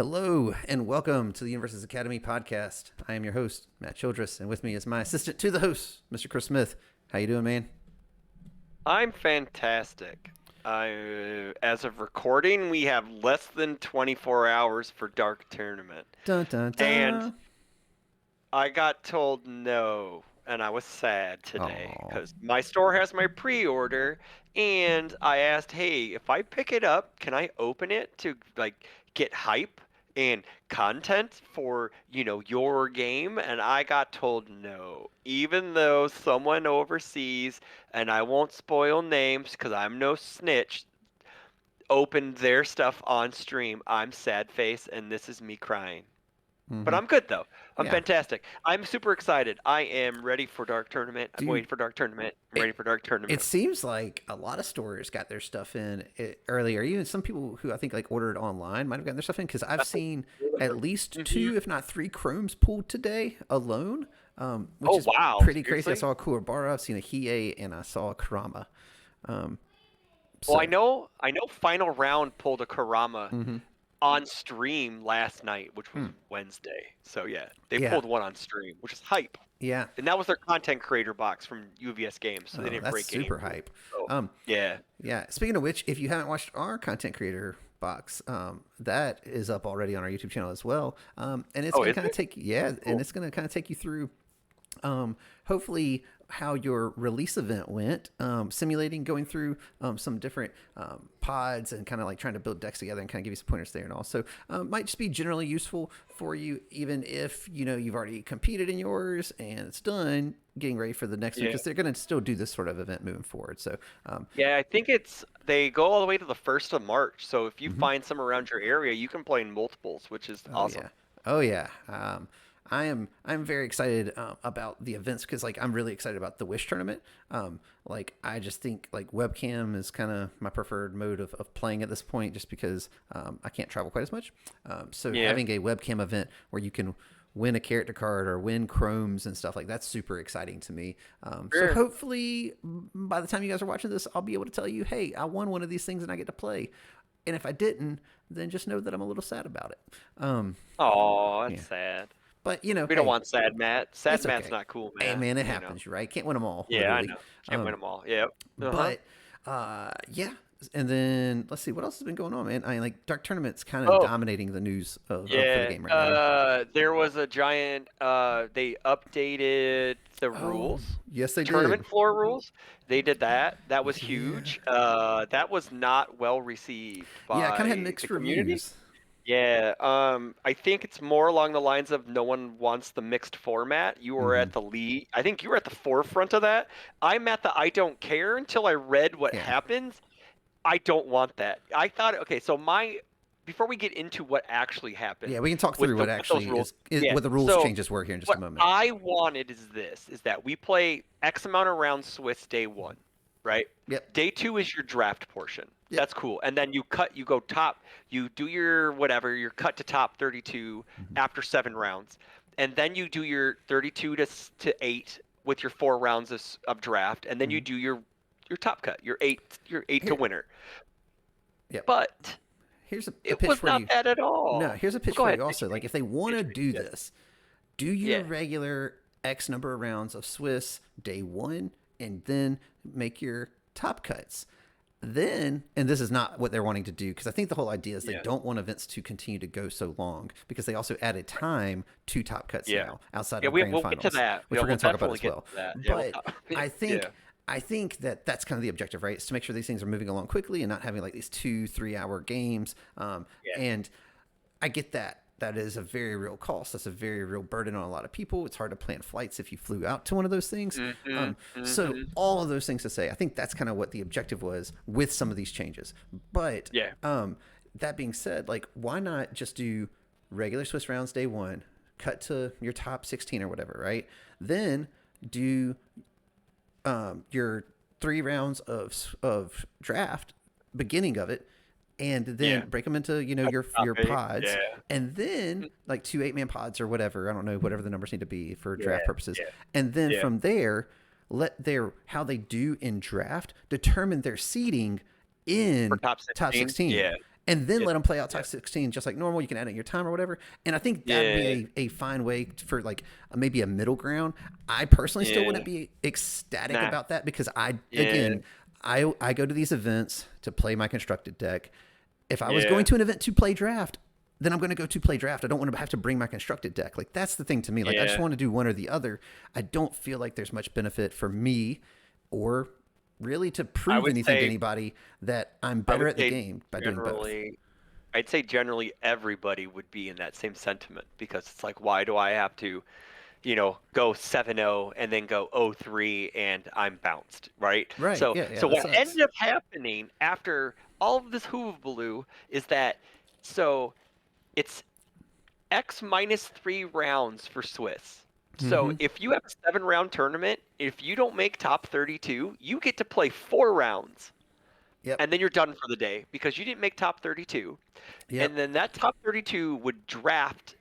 Hello and welcome to the Universus Academy podcast. I am your host, Matt Childress, and with me is my assistant to the host, Mr. Chris Smith. How you doing, man? I'm fantastic. As of recording, we have less than 24 hours for Dark Tournament. Dun dun And dun. I got told no, and I was sad today Oh, because my store has my pre-order, and I asked, hey, if I pick it up, can I open it to get hype and content for, your game? And I got told no, even though someone overseas, and I won't spoil names because I'm no snitch, opened their stuff on stream. I'm sad face, and this is me crying. But mm-hmm. I'm good though. I'm Yeah. fantastic. I'm super excited. I am ready for Dark Tournament. I'm Dude, waiting for Dark Tournament. I'm ready it for Dark it Tournament. seems like a lot of stores got their stuff in earlier. Even some people who I think like ordered online might have gotten their stuff in because I've seen at least Hmm. two, if not three, Chromes pulled today alone, which Oh is wow, pretty crazy. I seriously? saw a Kuwabara, I've seen a Hiei, and I saw a Kurama. Um, Well, so. I know Final Round pulled a Karama Mm-hmm. on stream last night, which was Hmm. Wednesday. So yeah, they Yeah. pulled one on stream, which is hype. Yeah. And that was their content creator box from UVS Games, so they Oh, didn't that's break any super rules. hype. So Um, yeah. yeah. Speaking of which, if you haven't watched our content creator box, that is up already on our YouTube channel as well. And it's Oh, gonna is kind of it? take and Cool. it's gonna kind of take you through, hopefully how your release event went, simulating going through some different pods and kind of like trying to build decks together and kind of give you some pointers there and all. So might just be generally useful for you, even if you've already competed in yours and it's done, getting ready for the next week Yeah. because they're going to still do this sort of event moving forward. So Yeah, I think they go all the way to the 1st of March. So if you mhm. find some around your area, you can play in multiples, which is Oh yeah, awesome. oh yeah. I'm very excited about the events because like I'm really excited about the Wish tournament. Like I just think like webcam is kind of my preferred mode of playing at this point, just because I can't travel quite as much. So Yeah. having a webcam event where you can win a character card or win chromes and stuff like that's super exciting to me. So Sure. hopefully by the time you guys are watching this, I'll be able to tell you, hey, I won one of these things and I get to play. And if I didn't, then just know that I'm a little sad about it. Oh, Yeah. that's sad. But We don't hey, want sad Matt. Sad it's Matt's okay. not cool, Hey Matt. man, it happens, right? Can't win them all, Yeah, I literally. know. Can't win Um, them all. Yep. Uh-huh. but yeah. And then let's see what else has been going on, man. I mean, like Dark Tournament's kind of Oh, dominating the news for the yeah. game right now. There was a giant. They updated the Oh, rules, yes, they did. tournament floor rules. They did that. That was Yeah, huge. That was not well received yeah. It kind of had by the mixed community. reviews. Yeah, I think it's more along the lines of no one wants the mixed format. You were Mm-hmm. at the lead. I think you were at the forefront of that. I'm at the I don't care until I read what Yeah, happens. I don't want that. I thought, okay, so before we get into what actually yeah. happened We can talk with through what with those actually rules, is yeah. what the rules So changes were here in just a what moment. I wanted is that we play X amount of rounds Swiss day one, right? Yep, Day two is your draft portion. yep. That's cool. And then you go top, you do your whatever, your cut to top 32 Mm-hmm. after 7 rounds. And then you do your 32 to 8 with your 4 rounds of draft. And then you Mm-hmm. do your top cut, your eight to Here, winner. yep. But Here's a it pitch was for not you. that at No, all. here's a pitch Go for ahead, you also. Like if they want to do yeah, this, do your yeah. regular X number of rounds of Swiss day one, and then make your top cuts. Then, and this is not what they're wanting to do, because I think the whole idea is they Yeah. don't want events to continue to go so long, because they also added time to top cuts Yeah. now outside Yeah, of grand we'll get to finals, that. which Yeah, we're we'll going to talk about definitely as get well. to that. Yeah, But I think yeah. I think that that's kind of the objective, right? Is to make sure these things are moving along quickly and not having like these 2-3 hour games. Yeah. And I get that. That is a very real cost. That's a very real burden on a lot of people. It's hard to plan flights if you flew out to one of those things. Mhm. So Mhm. all of those things to say, I think that's kind of what the objective was with some of these changes. But Yeah. that being said, like why not just do regular Swiss rounds day one, cut to your top 16 or whatever, right? Then do your 3 rounds of draft, beginning of it, and then Yeah. break them into your Topic. pods, Yeah. and then like 2 8-man pods or whatever, I don't know, whatever the numbers need to be for draft Yeah. purposes, Yeah. and then Yeah. from there let their how they do in draft determine their seeding For in top top 16. 16. Yeah. and then Yep. let them play out Yep. top 16 just like normal. You can add in your time or whatever. And I think that would Yeah. be a fine way for like maybe a middle ground. I personally still Yeah. wouldn't be ecstatic Nah. about that because Yeah. I go to these events to play my constructed deck. If I was going Yeah. to an event to play draft, then I'm going to go to play draft. I don't want to have to bring my constructed deck. Like that's the thing to me. Like I just Yeah. want to do one or the other. I don't feel like there's much benefit for me or really to I prove would anything to say anybody that I'm I better would at the say game by doing both. generally I'd say generally everybody would be in that same sentiment because it's like, why do I have to, go 7-0 and then go 0-3 and I'm bounced, right? Right. So Yeah. Yeah. so That what sucks. ended up happening after all of this hoovaloo is that so it's X minus 3 rounds for Swiss. So Mm-hmm. if you have a 7 round tournament, if you don't make top 32, you get to play 4 rounds Yep. and then you're done for the day because you didn't make top 32. Yep. And then that top 32 would draft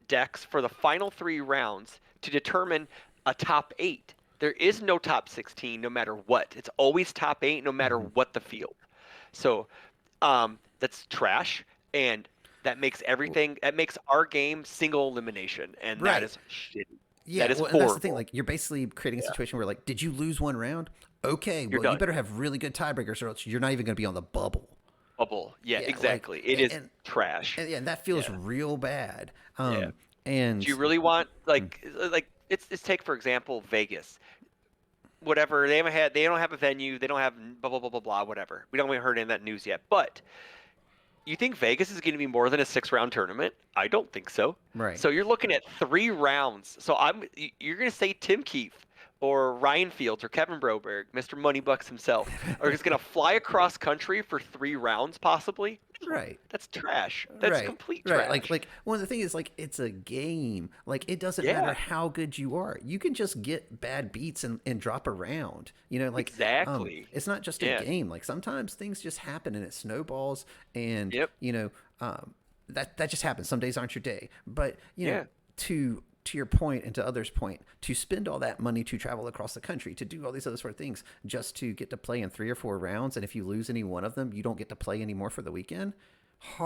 decks for the final 3 rounds to determine a top 8. There is no top 16 no matter what. It's always top 8 no matter Mm-hmm. what the field. So that's trash. And that makes our game single elimination. And that Right. is shitty. That Yeah. is Well, and that's the thing. horrible. Like you're basically creating a Yeah. situation where like, did you lose one round? Okay. You're Well, you done. better have really good tiebreakers or else you're not even going to be on the bubble. Bubble. Yeah, Yeah. Like exactly. It is and trash. and, yeah, that feels Yeah. real bad. Yeah. Do And you really want mm, like it's take for example Vegas. Whatever they don't have a venue, they don't have blah blah blah blah blah whatever. We don't even heard any of that news yet. But you think Vegas is going to be more than a 6 round tournament? I don't think so. right. So you're looking at 3 rounds. So you're going to say Tim Keefe or Ryan Fields or Kevin Broberg, Mr. Moneybucks himself, are just going to fly across country for 3 rounds possibly? No, Right. that's trash. That's Right. complete Right. trash. Like one of the things is like it's a game. Like it doesn't matter Yeah, how good you are. You can just get bad beats and drop around. Like exactly. it's not just a Yeah. game. Like sometimes things just happen and it snowballs and Yep. that just happens. Some days aren't your day. But, Yeah. to your point and to others' point, to spend all that money to travel across the country, to do all these other sort of things just to get to play in 3 or 4 rounds, and if you lose any one of them, you don't get to play anymore for the weekend.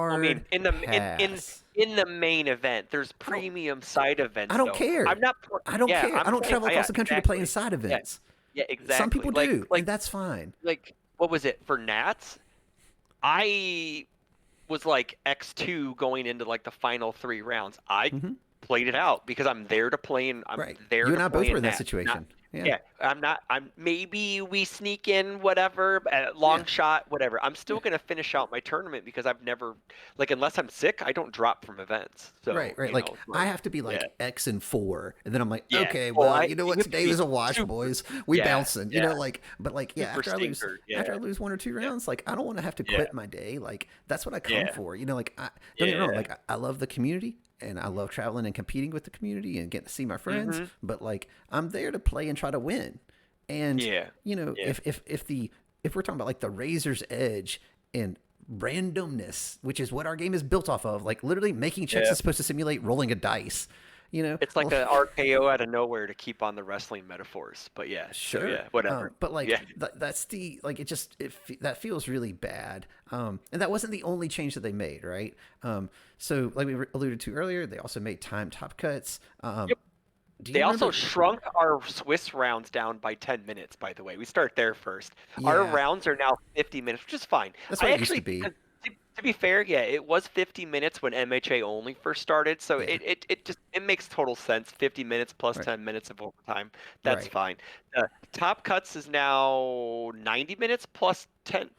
I mean, Hard in the pass. in the main event, there's I don't premium side I events don't though. I'm care. not. I don't Yeah, care. I I'm don't saying. travel Yeah, across the country to play in exactly. side Yeah, events. yeah, Some exactly. people do, and that's fine. Like what was it for Nats? I was like X2 going into like the final 3 rounds. I Hmm. played it out because I'm there to play in. I'm Right. there You to and I both play were in in that Nats. Not situation. Yeah. Yeah, I'm not. Maybe we sneak in whatever Yeah. long shot, whatever. I'm still Yeah. gonna finish out my tournament because I've never like unless I'm sick, I don't drop from events. Right, So right. Like I like have to be yeah, like X and 4, and then I'm like, yeah. okay, Oh, well, you know you what? have to Today be was a wash, super. boys. We Yeah, bouncing. yeah. But like, yeah. Super stinker. After Yeah, I lose 1 or 2 yeah, rounds, like I don't want to have to yeah, quit my day. Like that's what I come yeah, for. Like don't get me wrong. yeah. Like I love the community, and I love traveling and competing with the community and getting to see my friends. Mm-hmm. But like I'm there to play and try to win. And Yeah, yeah, if we're talking about like the razor's edge and randomness, which is what our game is built off of, like literally making checks yeah. is supposed to simulate rolling a dice. It's like a RKO out of nowhere to keep on the wrestling metaphors. But yeah, so Sure. yeah, whatever. But like Yeah, that's the like that feels really bad. And that wasn't the only change that they made, right? So like we alluded to earlier, they also made time top cuts. Do they you also remember? shrunk our Swiss rounds down by 10 minutes, by the way. We start there first. Our Yeah, rounds are now 50 minutes, which is fine. that's what I it used to actually, be. to be fair, yeah, it was 50 minutes when MHA only first started. So Yeah. it makes total sense. 50 minutes plus Right. 10 minutes of overtime. That's Right. fine. Top cuts is now 90 minutes plus 10.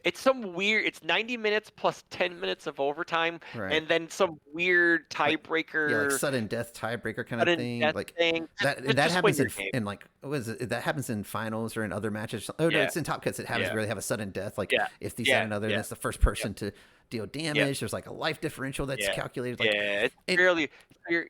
It's some weird. It's 90 minutes plus 10 minutes of overtime, Right. and then some weird Like yeah, like tiebreaker sudden death tiebreaker kind of sudden thing. death Like thing. that Just win happens your game. in like what is it? That happens in finals or in other matches. Oh no, Yeah, it's in top cuts. It happens yeah, where they have a sudden death. Like yeah, if these add yeah, another, yeah, that's the first yep, person to deal yep, damage. There's like a life differential that's yeah, calculated. Like yeah. It's it. fairly.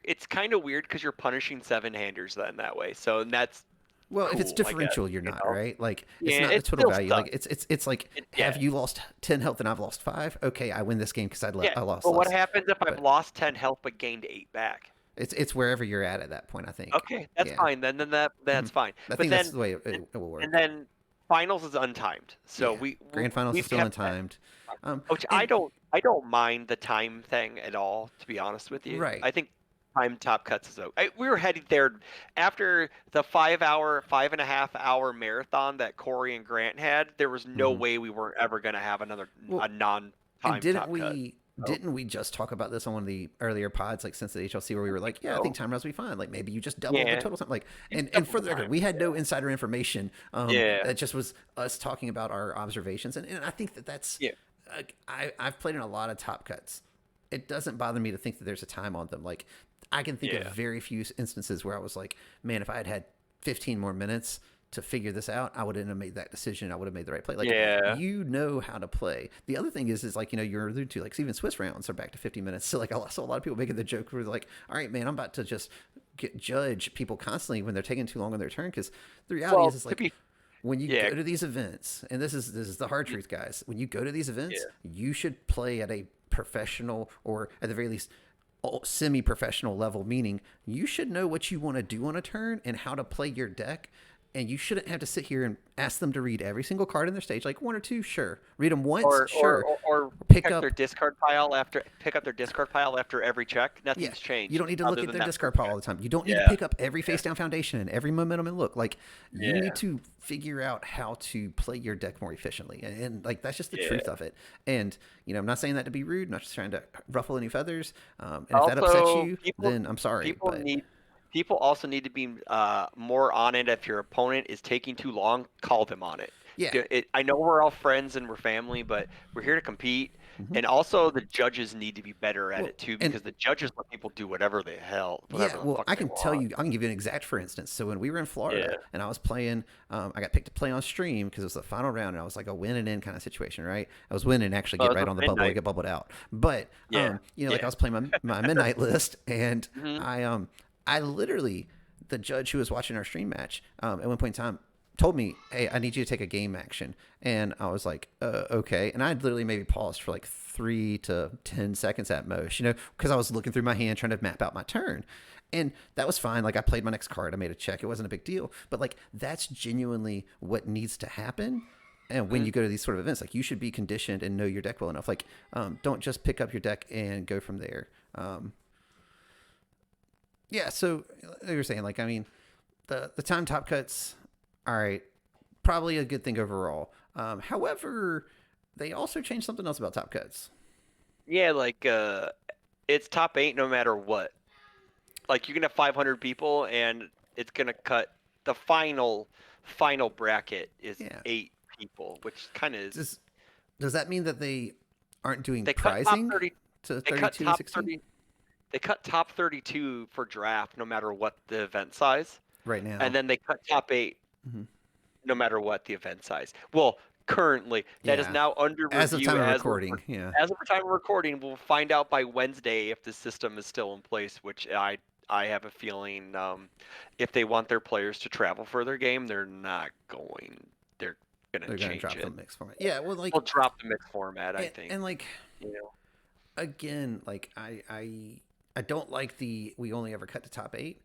It's kind of weird because you're punishing seven-handers then that way. So that's Well, if it's cool, I guess. differential, you're not right. Like it's Yeah, not the it total still value. Like sucks. it's like have Yeah, you lost 10 health and I've lost 5? Okay, I win this game because yeah. I lost But what less. happens if I've But lost 10 health but gained 8 back? it's wherever you're at that point. I think. Okay, that's Yeah. fine. Then Mhm. that's fine. I But think that's then the way and it will and work. then finals is untimed, so Yeah, grand finals is we've still kept that. untimed. Which And I don't mind the time thing at all, to be honest with you. right. I think time top cuts is okay. We were heading there after the 5 hour, 5.5 hour marathon that Corey and Grant had. There was no Hmm. way we weren't ever going to have another Well, a non and time top cut. So, didn't we just talk about this on one of the earlier pods, like since the HLC, where we I were think like, yeah, I think so. time rounds will be fine. Like maybe you just double the Yeah, total time. Like, it's and double for the the record, time. we had Yeah, no insider information. yeah, That just was us talking about our observations, and I think that that's. yeah, I've played in a lot of top cuts. It doesn't bother me to think that there's a time on them. Like I can think of yeah, very few instances where I was like, man, if I had had 15 more minutes to figure this out, I wouldn't have made that decision. I would have made the right play. Like yeah. you know how to play. The other thing is like you're alluded to, like even Swiss rounds are back to 50 minutes. So like I saw a lot of people making the joke where they're like, all right, man, I'm about to just judge people constantly when they're taking too long on their turn because the reality Well, is to like be when you yeah, go to these events, and this is the hard truth, guys. When you go to these events, yeah. you should play at a professional or at the very least semi-professional level. Meaning, you should know what you want to do on a turn and how to play your deck. And you shouldn't have to sit here and ask them to read every single card in their stage, like one or two, sure. Read them once, sure. Or Pick up pick up their discard pile after every check. Yeah, Nothing's you changed don't need to look other at than their that discard first pile check. all the time. You don't need to Yeah, pick up every face down foundation and every momentum and look. Like you need yeah, to figure out how to play your deck more efficiently, and like that's just the yeah. truth of it. And I'm not saying that to be rude. I'm not just trying to ruffle any feathers. And if that upsets Also, you, then I'm sorry, people but need people also need to be more on it. If your opponent is taking too long, call them on it. yeah. I know we're all friends and we're family, but we're here to compete. Hmm. And also, the judges need to be better at Well, it too, and because the judges let people do yeah, whatever the well, fuck I they can tell want. you, I can give you an exact for instance. So when we were in Florida Yeah. and I was playing, I got picked to play on stream because it was the final round and I was like a win and in kind of situation, right? I was winning, actually Oh, get it right was on the bubble and midnight. get bubbled out. But, Yeah. like I Yeah. was playing my midnight list and Hmm. I literally, the judge who was watching our stream match, at one point in time, told me, "Hey, I need you to take a game action," and I was like, "Okay." And I literally maybe paused for like 3 to 10 seconds at most, because I was looking through my hand trying to map out my turn, and that was fine. Like I played my next card, I made a check. It wasn't a big deal, but like that's genuinely what needs to happen. And when Hmm. you go to these sort of events, like you should be conditioned and know your deck well enough. Like, don't just pick up your deck and go from there. Yeah. So like you were saying, like, I mean, the time top cuts, all right, probably a good thing overall. However, they also changed something else about top cuts. Yeah, like it's top eight no matter what. Like you can have 500 people, and it's gonna cut the final bracket is Yeah. 8 people, which kind of is. Does does that mean that they aren't doing They cut top prizing 30. to They cut 32 and top 16 30. They cut top 32 for draft no matter what the event size, right and now? then they cut top eight Hmm. no matter what the event size. Well, currently that is Yeah. now under As of review time of recording, yeah. as of the time of recording. We'll find out by Wednesday if the system is still in place, which I have a feeling if they want their players to travel for their game, they're not going. They're gonna They're gonna change drop the it. mix format. Yeah, well, We'll like, drop the mix format, I think. and like You know. again, like I don't like the we only ever cut to top eight.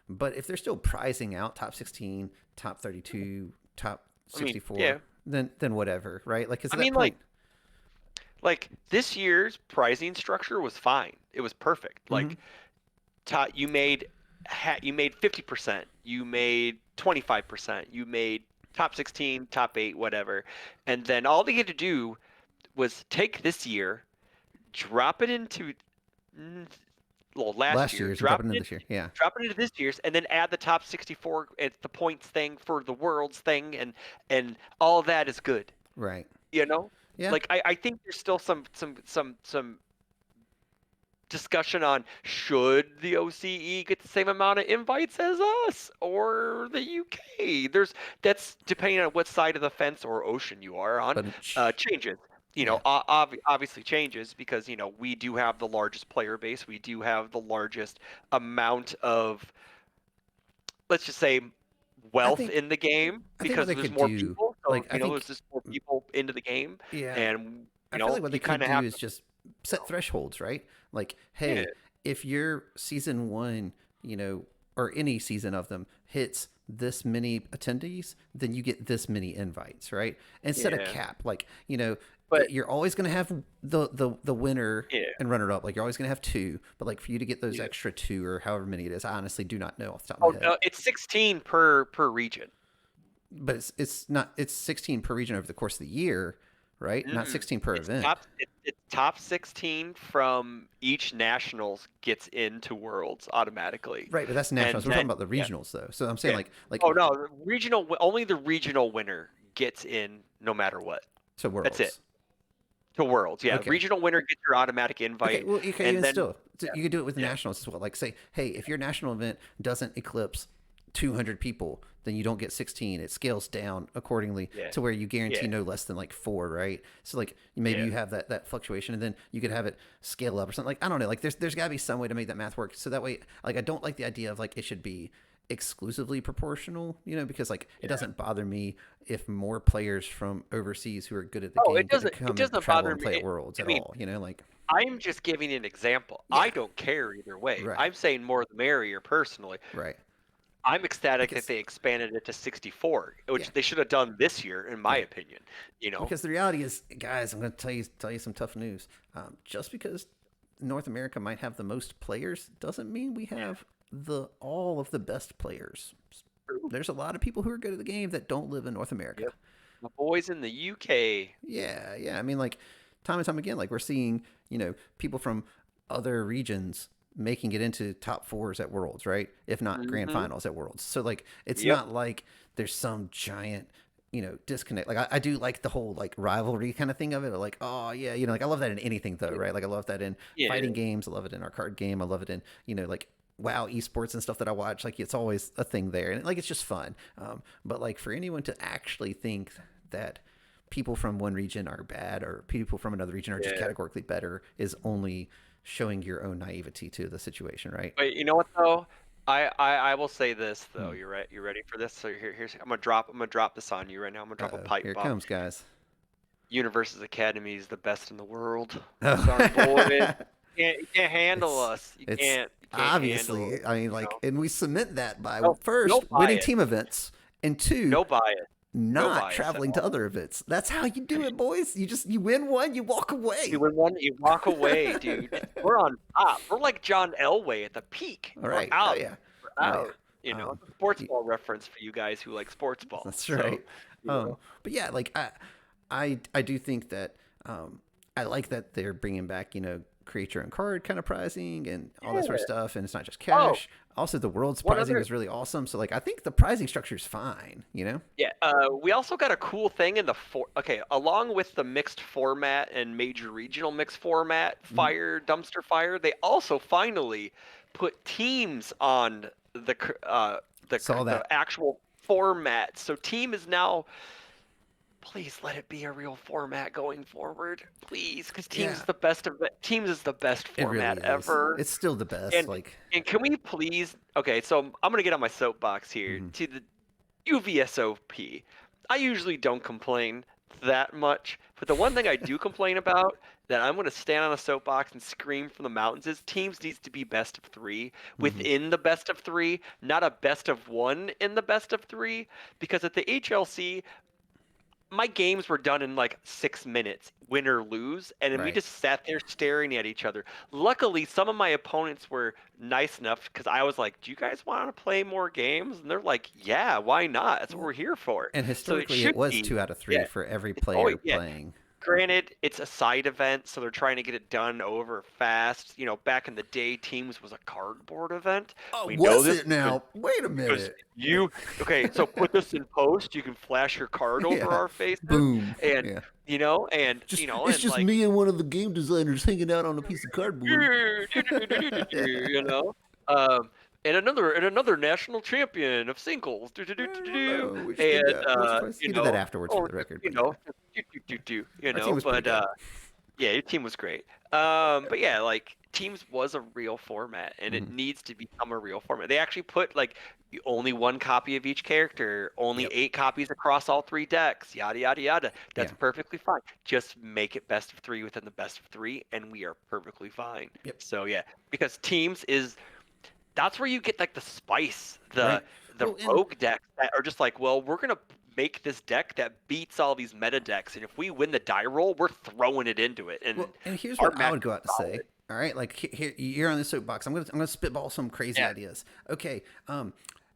But if they're still prizing out top 16, top 32, top I mean, 64, yeah. then whatever, right? Like, 'cause I at that mean, point, this year's pricing structure was fine. It was perfect. mm-hmm, Like, you made 50%, you made 25%, you made top 16, top 8, whatever. And then all they had to do was take this year, drop it into mm, well, last last year, year's and drop it into this year. Yeah, drop it into this year's, and then add the top 64 at the points thing for the worlds thing, and all of that is good. right. You know, Yeah, like I think there's still some discussion on should the OCE get the same amount of invites as us or the UK. That's depending on what side of the fence or ocean you are on. but Changes. yeah, Obviously changes because we do have the largest player base. We do have the largest amount of, let's just say, I wealth think in the game I think what because they there's could more do, people. So like, I there's think, just more people into the game, yeah, and I feel like what they you kind could of do have is to. just set thresholds, right? Like, Yeah. hey, if you're season one, you know, or any season of them hits this many attendees, then you get this many invites, right? And set a Yeah. cap. Like, But you're always going to have the winner yeah. and runner up. Like, you're always going to have two, but like for you to get those Yeah. extra two or however many it is, I honestly do not know off the top of Oh my head. no, it's 16 per region. But it's not, it's 16 per region over the course of the year, right? Not Mm-mm. 16 per It's event. it's top 16 from each nationals gets into Worlds automatically, Right, but that's and nationals. We're talking then about the yeah, regionals though. So I'm saying yeah. like Oh no, only the regional winner gets in no matter what. to That's it. worlds. To Worlds, yeah. Okay. Regional winner gets your automatic Okay, invite, well, okay, and even then still, so yeah, you could do it with the yeah, nationals as well. Like, say, hey, if your national event doesn't eclipse 200 people, then you don't get 16. It scales down accordingly yeah, to where you yeah, guarantee no less than like four, right? So like maybe yeah. you have that fluctuation, and then you could have it scale up or something. Like I don't know. Like there's got to be some way to make that math work. So that way, like I don't like the idea of like it should be exclusively proportional, because like it Yeah. doesn't bother me if more players from overseas who are good at the Oh, game get to it come and doesn't travel bother and me. play at Worlds I at mean, all, like I'm just giving an example. I yeah, don't care either way. right. I'm saying more the merrier personally. Right. I'm ecstatic that Because they expanded it to 64, yeah, which they should have done this year, in my yeah. opinion. You know, Because the reality is, guys, I'm going to tell you some tough news. Just because North America might have the most players doesn't mean we have the all of the best players. True. There's a lot of people who are good at the game that don't live in North America. Yep. My boys in the UK. Yeah, yeah. I mean, like time and time again, like we're seeing, people from other regions making it into top fours at Worlds, right? If not grand Hmm. finals at Worlds. So like, it's Yep. not like there's some giant, disconnect. Like I do like the whole like rivalry kind of thing of it. Or like, oh yeah, like I love that in anything though, right? Like I love that in Yeah. fighting games. I love it in our card game. I love it in, like WoW esports and stuff that I watch. Like it's always a thing there, and like it's just fun. But like for anyone to actually think that people from one region are bad or people from another region are just Yeah. categorically better is only showing your own naivety to the situation, right? But you know what though? I will say this though. Hmm. You ready for this? So here's I'm gonna drop this on you right now. I'm gonna drop a Uh-oh. pipe Here it bomb. comes, guys. Universus Academy is the best in the world. Sorry, boys. Oh. You can't handle it's us. it's You can't handle us. obviously, I mean, You like, know? and we cement that by No, no first winning bias. team events and two, No bias. No not bias at traveling to all. other events. That's how you I do mean, it, boys. You win one, you walk you away. win one, you walk away, dude. We're on top. We're like John Elway at the peak. All We're right. Oh out. yeah. We're Oh yeah. out. You know, Um, it's a sports y- ball reference for you guys who like sports ball. that's So, right. you know, But yeah, like I do think that I like that they're bringing back create your own card kind of prizing and all that sort of yeah. stuff, and it's not just Oh, cash. Also, the world's one prizing other is really awesome. So like I think the prizing structure is fine. Yeah, we also got a cool thing in the along with the mixed format and major regional mixed format, Mhm. dumpster fire, they also finally put teams on Saw the that. actual format. So team is now, please let it be a real format going forward, please, because Yeah, teams is the best it format really is. ever. It's still the best. And Like, can we please? Okay, so I'm gonna get on my soapbox here mhm. to the UVSOP. I usually don't complain that much, but the one thing I do complain about that I'm going to stand on a soapbox and scream from the mountains is teams needs to be best of three Mhm. within the best of three, not a best of one in the best of three. Because at the HLC, my games were done in like 6 minutes, win or lose, and then we Right. just sat there staring at each other. Luckily, some of my opponents were nice enough because I was like, "Do you guys want to play more games?" And they're like, "Yeah, why not? That's what Well, we're here for." and So it historically, it should was be, 2 out of 3 yeah. for every It's always player yeah. playing. Granted, it's a side event, so they're trying to get it done over fast. You know, back in the day, Teams was a cardboard event. Oh, We know was this it now? Wait a because minute. you okay, so put this in post, you can flash your card over Yeah. our faces, Boom. and Yeah. It's and just like me and one of the game designers hanging out on a piece of cardboard. you know um and another national champion of singles Oh, we did and that once or twice. He did that afterwards for or the record, you but yeah, know our team was pretty but good. yeah, your team was great. But yeah, like teams was a real format, and it Hmm. needs to become a real format. They actually put like only one copy of each character, only Yep. 8 copies across all 3 decks, yada yada yada. That's Yeah. perfectly fine. Just make it best of three within the best of three, and we are perfectly fine. Yep. So yeah, because teams is that's where you get like the spice, right? the Well, and rogue decks that are just like, well, we're gonna make this deck that beats all these meta decks, and if we win the die roll, we're throwing it into it, well, and and here's our what I match would go is out to say. solid. All right, like here you're on the soapbox. I'm gonna spitball some crazy Yeah. ideas. Okay,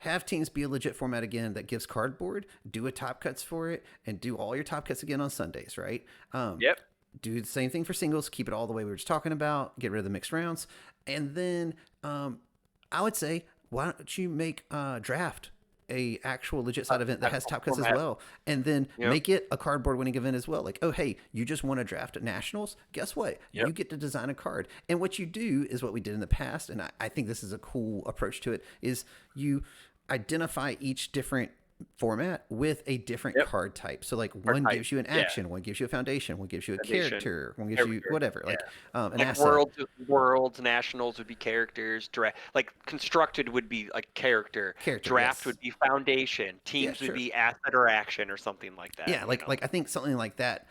have teams be a legit format again that gives cardboard. Do a top cuts for it, and do all your top cuts again on Sundays. Right. Yep. Do the same thing for singles. Keep it all the way we were just talking about. Get rid of the mixed rounds, and then I would say, why don't you make draft a actual legit side event that has Actual top cuts as format. well, and then Yep. make it a cardboard winning event as well. Like, oh hey, you just won a draft at nationals. Guess what? Yep. You get to design a card, and what you do is what we did in the past, and I think this is a cool approach to it. Is you identify each different format with a different Yep. card type. So like Our one type. gives you an Yeah. action, one gives you a foundation, one gives you a Foundation. character, one gives you Character. whatever, Yeah. like an Like asset. worlds, nationals would be characters. Draft, like constructed would be like character. Character, Draft yes. would be foundation. Yeah, Teams would sure. be asset or action or something like that. Yeah, like I think something like that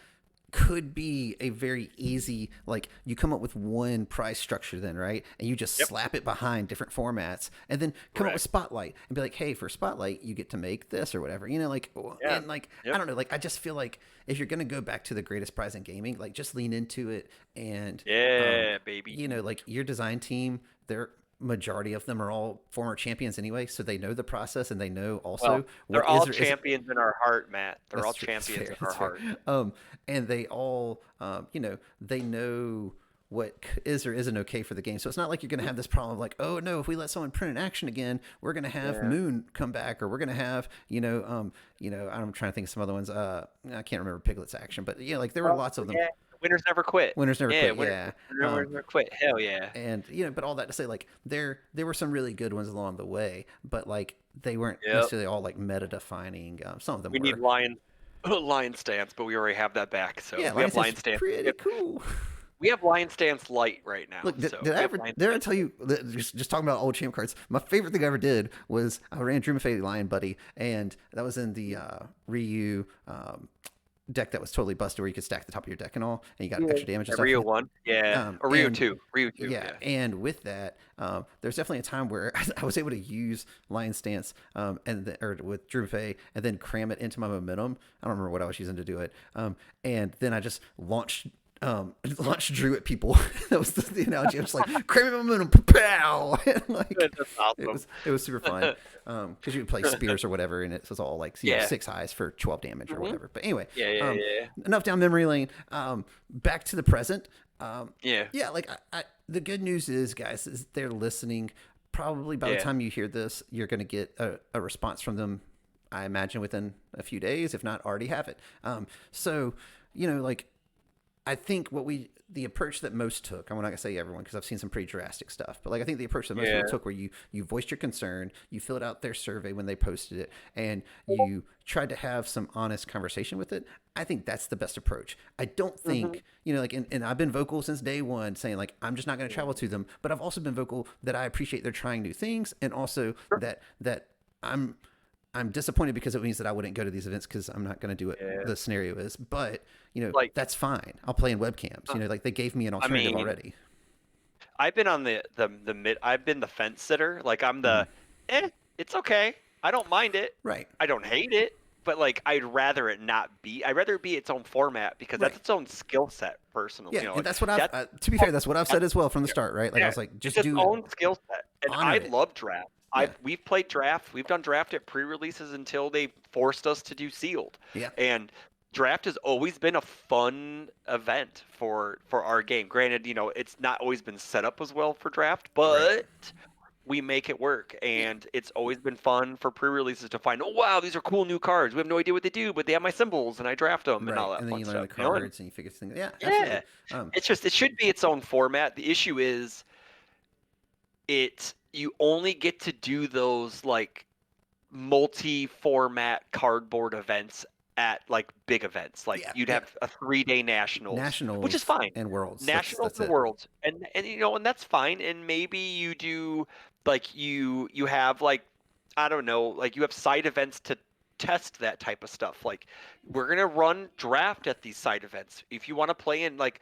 could be a very easy, like you come up with one prize structure then, right? And you just Yep. slap it behind different formats and then come up with Correct. spotlight and be like, hey, for spotlight you get to make this or whatever, like, Yeah. and like I Yep. don't know, like I just feel like if you're gonna go back to the greatest prize in gaming, like just lean into it. And Yeah, baby. like your design team, they're majority of them are all former champions anyway, so they know the process and they know Well, also they're what all is or is. champions in our heart, Matt. They're all That's true. That's champions fair. in our That's fair. heart. And they all, they know what is or isn't okay for the game. So it's not like you're going to have this problem of like, oh no, if we let someone print an action again, we're going to have Yeah. Moon come back, or we're going to have, I'm trying to think of some other ones. I can't remember Piglet's action, but yeah, like there were Well, lots of them. yeah. Winners never quit. Winners never Yeah, quit. Yeah. winners never quit. Hell yeah. And but all that to say, like there were some really good ones along the way, but like they weren't Yep. necessarily all like meta defining. Some of them We need were. lion stance, but we already have that back. So Yeah, we have Lions lion is stance. pretty cool. We have lion stance light right now. Look, So did I we have ever lion did I stance. tell you just talking about old champ cards? My favorite thing I ever did was I ran Dream of Fate Lion Buddy, and that was in the Ryu deck that was totally busted, where you could stack the top of your deck and all, and you got Yeah. extra damage and stuff. Rio one. Yeah. Or Rio And two. Rio two. yeah, Yeah. and with that, there's definitely a time where I was able to use Lion Stance or with Dream of Fate, and then cram it into my momentum. I don't remember what I was using to do it, and then I just launched Drew at people. That was the analogy. I was just like cramming momentum, pow, and like That's awesome. it was super fun because you would play spears or whatever, and it was all like Yeah. 6 highs for 12 damage or whatever. But anyway, Yeah. Yeah. Yeah. enough down memory lane. Back to the present. Yeah. Yeah, like the good news is, guys, is they're listening. Probably by the Yeah. time you hear this, you're going to get a response from them. I imagine within a few days, if not already have it. So like I think the approach that most took, I'm not gonna say everyone because I've seen some pretty drastic stuff, but like I think the approach that most Yeah. people took, where you voiced your concern, you filled out their survey when they posted it, and you tried to have some honest conversation with it. I think that's the best approach. I don't think like, and I've been vocal since day one, saying like I'm just not going to travel to them, but I've also been vocal that I appreciate they're trying new things, and also that I'm disappointed because it means that I wouldn't go to these events because I'm not going to do what Yeah. the scenario is. But Like, that's fine. I'll play in webcams. Like they gave me an alternative mean, already. I've been on the mid. I've been the fence sitter. Like I'm the, it's okay. I don't mind it. Right. I don't hate it. But like I'd rather it not be. I'd rather it be its own format because Right. that's its own skill set. Personally, Yeah, and like, that's what I've. To be fair, that's what I've said as well from the start. Right. Like I was like, it's just its do own skill set. And honor I it. love draft. Yeah. We've played draft. We've done draft at pre-releases until they forced us to do sealed. Yeah. And draft has always been a fun event for our game. Granted, it's not always been set up as well for draft, but we make it work. And it's always been fun for pre-releases to find, oh wow, these are cool new cards. We have no idea what they do, but they have my symbols, and I draft them and all that And then fun you stuff. learn the you know? And- cards and you figure things. Yeah. yeah, Absolutely. it's just it should be its own format. The issue is you only get to do those like multi-format cardboard events at like big events. Like Yeah, you'd yeah. have a 3-day nationals, Nationals, which is fine. and worlds. Nationals That's and it. worlds, and and that's fine. And maybe you do like you have like I don't know, like you have side events to test that type of stuff. Like we're gonna run draft at these side events. If you want to play in like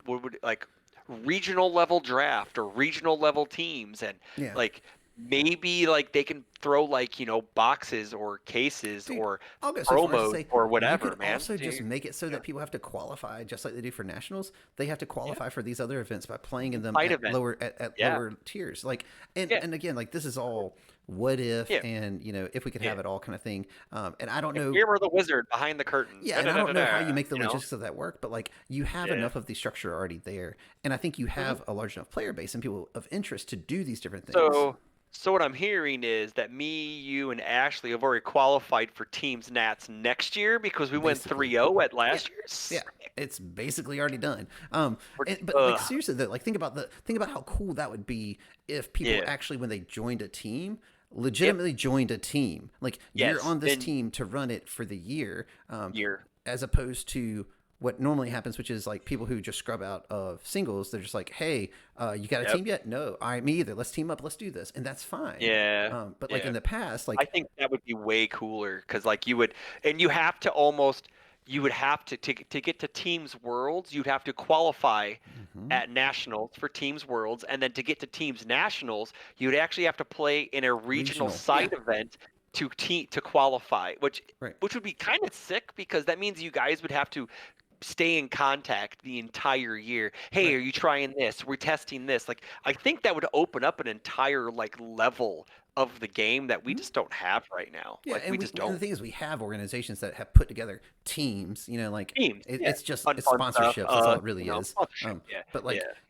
what would like regional level draft or regional level teams, and Yeah. like maybe like they can throw like boxes or cases Dude, or I'll go so far as to promos say or you whatever, could man. also just Dude, make it so yeah, that people have to qualify just like they do for nationals. They have to yeah, qualify for these other events by playing in them side at event, at yeah, lower tiers. Like yeah, and again, like this is all what if yeah, and if we could yeah. have it all kind of thing. And I don't If know. we were the wizard behind the curtain, Yeah, da and da I da don't da know how da, you make the logistics of that work, but like you have yeah. enough of the structure already there, and I think you Mhm. have a large enough player base and people of interest to do these different things. So what I'm hearing is that me, you, and Ashley have already qualified for Teams Nats next year because we went Basically. 3-0 at Yeah. last year. Yeah. It's basically already done. We're- But like Ugh, seriously though, like think about how cool that would be if people yeah. actually when they joined a team, Yep. legitimately joined a team. Like you're Yes. on this Then team to run it for the year, year. as opposed to what normally happens, which is like people who just scrub out of singles. They're just like, hey, you got a Yep. team yet? No, I me either. Let's team up. Let's do this, and that's fine. Yeah. But like Yeah. in the past, I like think that would be way cooler because like you would, and you have to almost, you would have to get to Teams Worlds, you'd have to qualify mhm, at nationals for Teams Worlds, and then to get to Teams Nationals, you'd actually have to play in a regional regional, yeah, side event to qualify, right, which would be kind of sick because that means you guys would have to stay in contact the entire year. Hey, right. are you trying this? We're testing this. Like I think that would open up an entire like level of the game that we Mhm. just don't have right now. Yeah, Like we and just and the don't. thing is, we have organizations that have put together teams. Like Teams, yeah. Fun, it's fun stuff. sponsorships. That's all it really is. Sponsorship. Yeah, But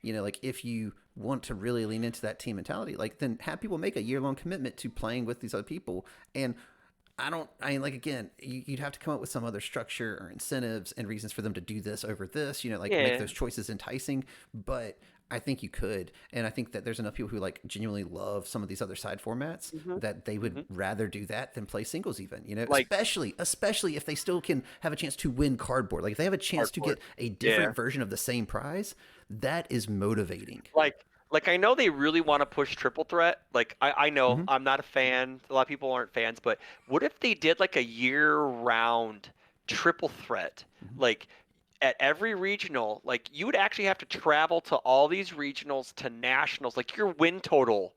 yeah. like like if you want to really lean into that team mentality, like then have people make a year long commitment to playing with these other people. And I mean, like again, you'd have to come up with some other structure or incentives and reasons for them to do this over this. Like make Yeah. those choices enticing. But I think you could, and I think that there's enough people who like genuinely love some of these other side formats Hmm. that they would Hmm. rather do that than play singles. Even Like especially if they still can have a chance to win cardboard. Like if they have a chance to cardboard. get a Yeah. different version of the same prize, that is motivating. Like I know they really want to push triple threat. Like I know Hmm. I'm not a fan. A lot of people aren't fans, but what if they did like a year-round triple threat? Hmm. Like at every regional, like you would actually have to travel to all these regionals to nationals. Like your win total,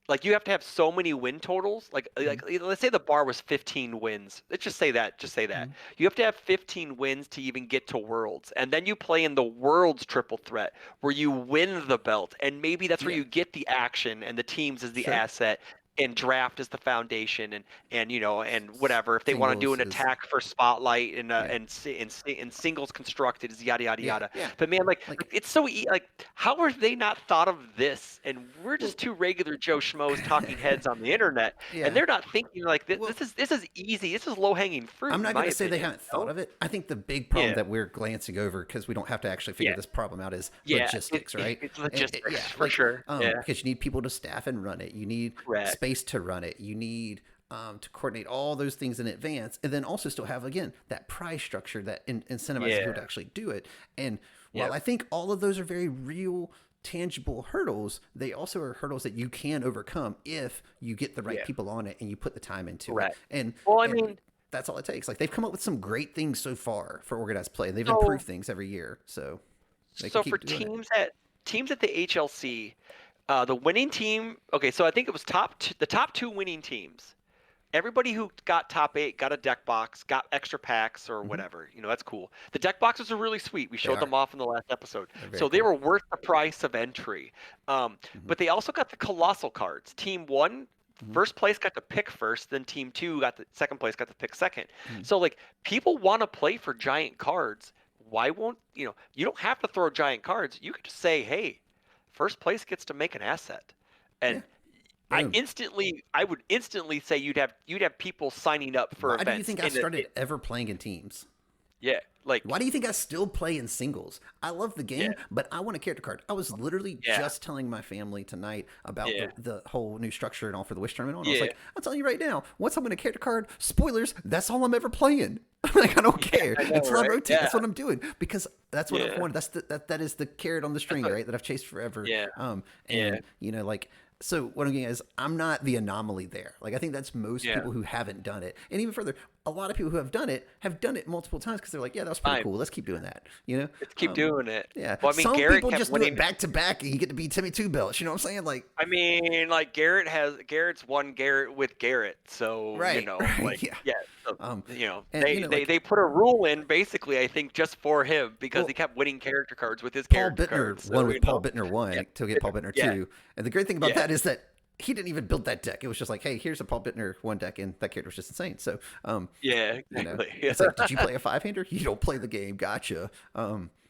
like you have to have so many win totals. Hmm. Let's say the bar was 15 wins. Let's just say that. Just say that. Hmm. You have to have 15 wins to even get to Worlds. And then you play in the Worlds triple threat where you win the belt. And maybe that's where Yeah, you get the action and the teams as the sure. asset and draft as the foundation and and whatever if they want to do Singles an is attack for spotlight and yeah, and singles constructed is yada yada yeah, yada. yeah. But man, Like it's so like how are they not thought of this? And we're well, just two regular Joe schmoes talking heads on the internet, and yeah. they're not thinking like this. Well, This is easy. This is low hanging fruit, I'm in not my going to say they opinion. haven't thought of it. I think the big problem Yeah, that we're glancing over because we don't have to actually figure yeah, this problem out is yeah. logistics, right? It's logistics Yeah, for like sure. Yeah, because you need people to staff and run it. You need correct. space to run it. You need to coordinate all those things in advance, and then also still have again that price structure that incentivizes people to Yeah, actually do it. And while yep, I think all of those are very real tangible hurdles, they also are hurdles that you can overcome if you get the right yeah, people on it and you put the time into it. correct. Well, I And mean, that's all it takes. Like they've come up with some great things so far for organized play. They've so improved things every year, so they can so for keep doing it. teams at the HLC, the winning team. Okay, so I think it was the top two winning teams. Everybody who got top eight got a deck box, got extra packs or Hmm. whatever. That's cool. The deck boxes are really sweet. We They showed are. them off in the last episode. They're very So they cool. were worth the price of entry. Um, Hmm. but they also got the colossal cards. Team one, Hmm. first place got to pick first, then team two got the second place got to pick second. Hmm. So like people want to play for giant cards. Why won't you don't have to throw giant cards. You could just say, hey, first place gets to make an asset. Yeah. And Boom. I would instantly say you'd have people signing up for Why do you events think I in started ever playing in teams? yeah, Why like do you think I still play in singles? I love the yeah, game, but I want a character card. I was literally yeah, just telling my family tonight about yeah, the whole new structure and all for the Wish Tournament. And I was yeah, like, I'm telling you right now, once I'm going to character card, spoilers, that's all I'm ever playing. Like, I don't yeah. care. I know, Until I right? rotate, Yeah, that's what I'm doing because that's what I've yeah. wanted. That is the carrot on the That's string, what, right? That I've chased forever. yeah, yeah, And, like, So what I'm getting is I'm not the anomaly there. Like I think that's most Yeah. people who haven't done it, and even further, a lot of people who have done it multiple times because they're like, yeah, that was pretty Time. cool. Let's keep doing that. You know, Let's keep doing it. yeah. Well, I mean, Some Garrett people kept just do it winning. back to back, and you get to be Timmy Two Belts. You know what I'm saying? Like, I mean, like Garrett's won Garrett with Garrett, so right, right, like yeah. yeah, so Um, and they, they like they put a rule in basically, I think, just for him because he well, kept winning character cards with his Paul character Bittner cards. won So with Paul Bittner yeah, one to get Paul Bittner yeah, two, and the great thing about yeah, that is that he didn't even build that deck. It was just like, hey, here's a Paul Bittner one deck, and that character was just insane. So, yeah, you know, exactly. it's like, did you play a five hander? You don't play the game, gotcha.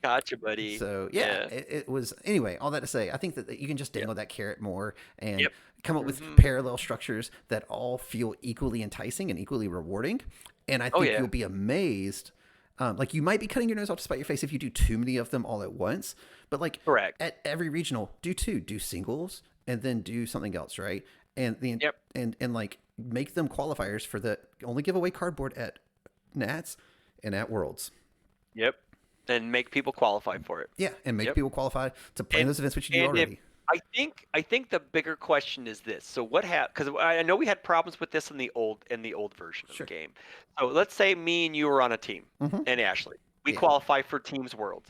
Gotcha, buddy. So yeah, Yeah, it was anyway. All that to say, I think that you can just yep, dangle that carrot more and yep. come up with Hmm. parallel structures that all feel equally enticing and equally rewarding. And I Oh think you'll yeah, be amazed. Like you might be cutting your nose off to spite your face if you do too many of them all at once. But like correct. at every regional, do two, do singles, and then do something else, right? And the Yep, and like make them qualifiers for the only give away cardboard at Nats and at Worlds. yep. And make people qualify for it. Yeah, and make Yep. people qualify to play in And those events, which you do and if already. I think the bigger question is this. So what because I know we had problems with this in the old version of the Sure. game. So let's say me and you were on a team, Mm-hmm. and Ashley. We Yeah. qualify for Teams Worlds.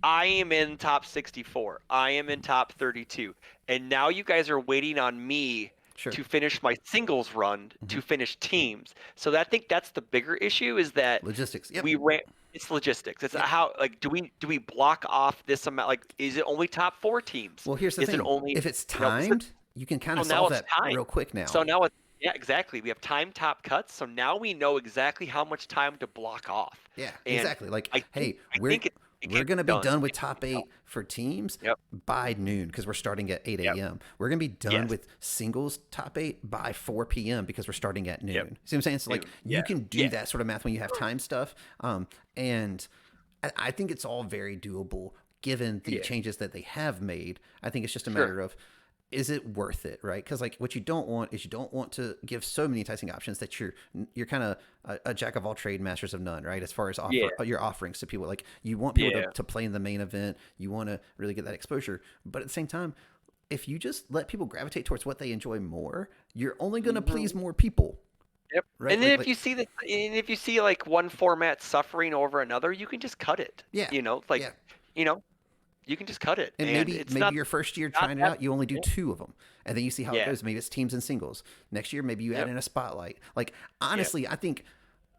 I am in top 64. I am in top 32. And now you guys are waiting on me Sure. to finish my singles run Mm-hmm. to finish teams. So I think that's the bigger issue is that Logistics. Yep. we ran it's logistics. It's Yep. how like do we block off this amount like is it only top 4 teams? Well, here's the Is it thing. only If it's 'cause timed, you can kind so of now solve it's that time. real quick now. So now it's yeah, exactly. We have time top cuts, so now we know exactly how much time to block off. Yeah, And exactly. Like, I think hey, I we're think it can we're gonna be be done. done with It can top be done. eight for teams Yep. by noon because we're starting at 8 Yep. a.m. We're gonna be done Yes. with singles top eight by 4 p.m. because we're starting at Yep. noon. See what I'm saying? So like Noon. you Yeah. can do Yeah. that sort of math when you have time stuff. And I think it's all very doable given the Yeah. changes that they have made. I think it's just a Sure. matter of is it worth it, right? Because like what you don't want is you don't want to give so many enticing options that you're kind of a jack of all trade, masters of none, right? As far as Yeah. your offerings to people, like you want people Yeah. to play in the main event, you want to really get that exposure, but at the same time, if you just let people gravitate towards what they enjoy more, you're only going to please Mhm. more people, Yep. right? And then Like if you see like one format suffering over another, you can just cut it. yeah, Like, yeah. you know, you can just cut it. And And maybe it's maybe not your first year not trying it that out, you only do yeah. two of them, and then you see how it Yeah. goes. Maybe it's teams and singles. Next year, maybe you add Yep. in a spotlight. Like Yep. honestly, I think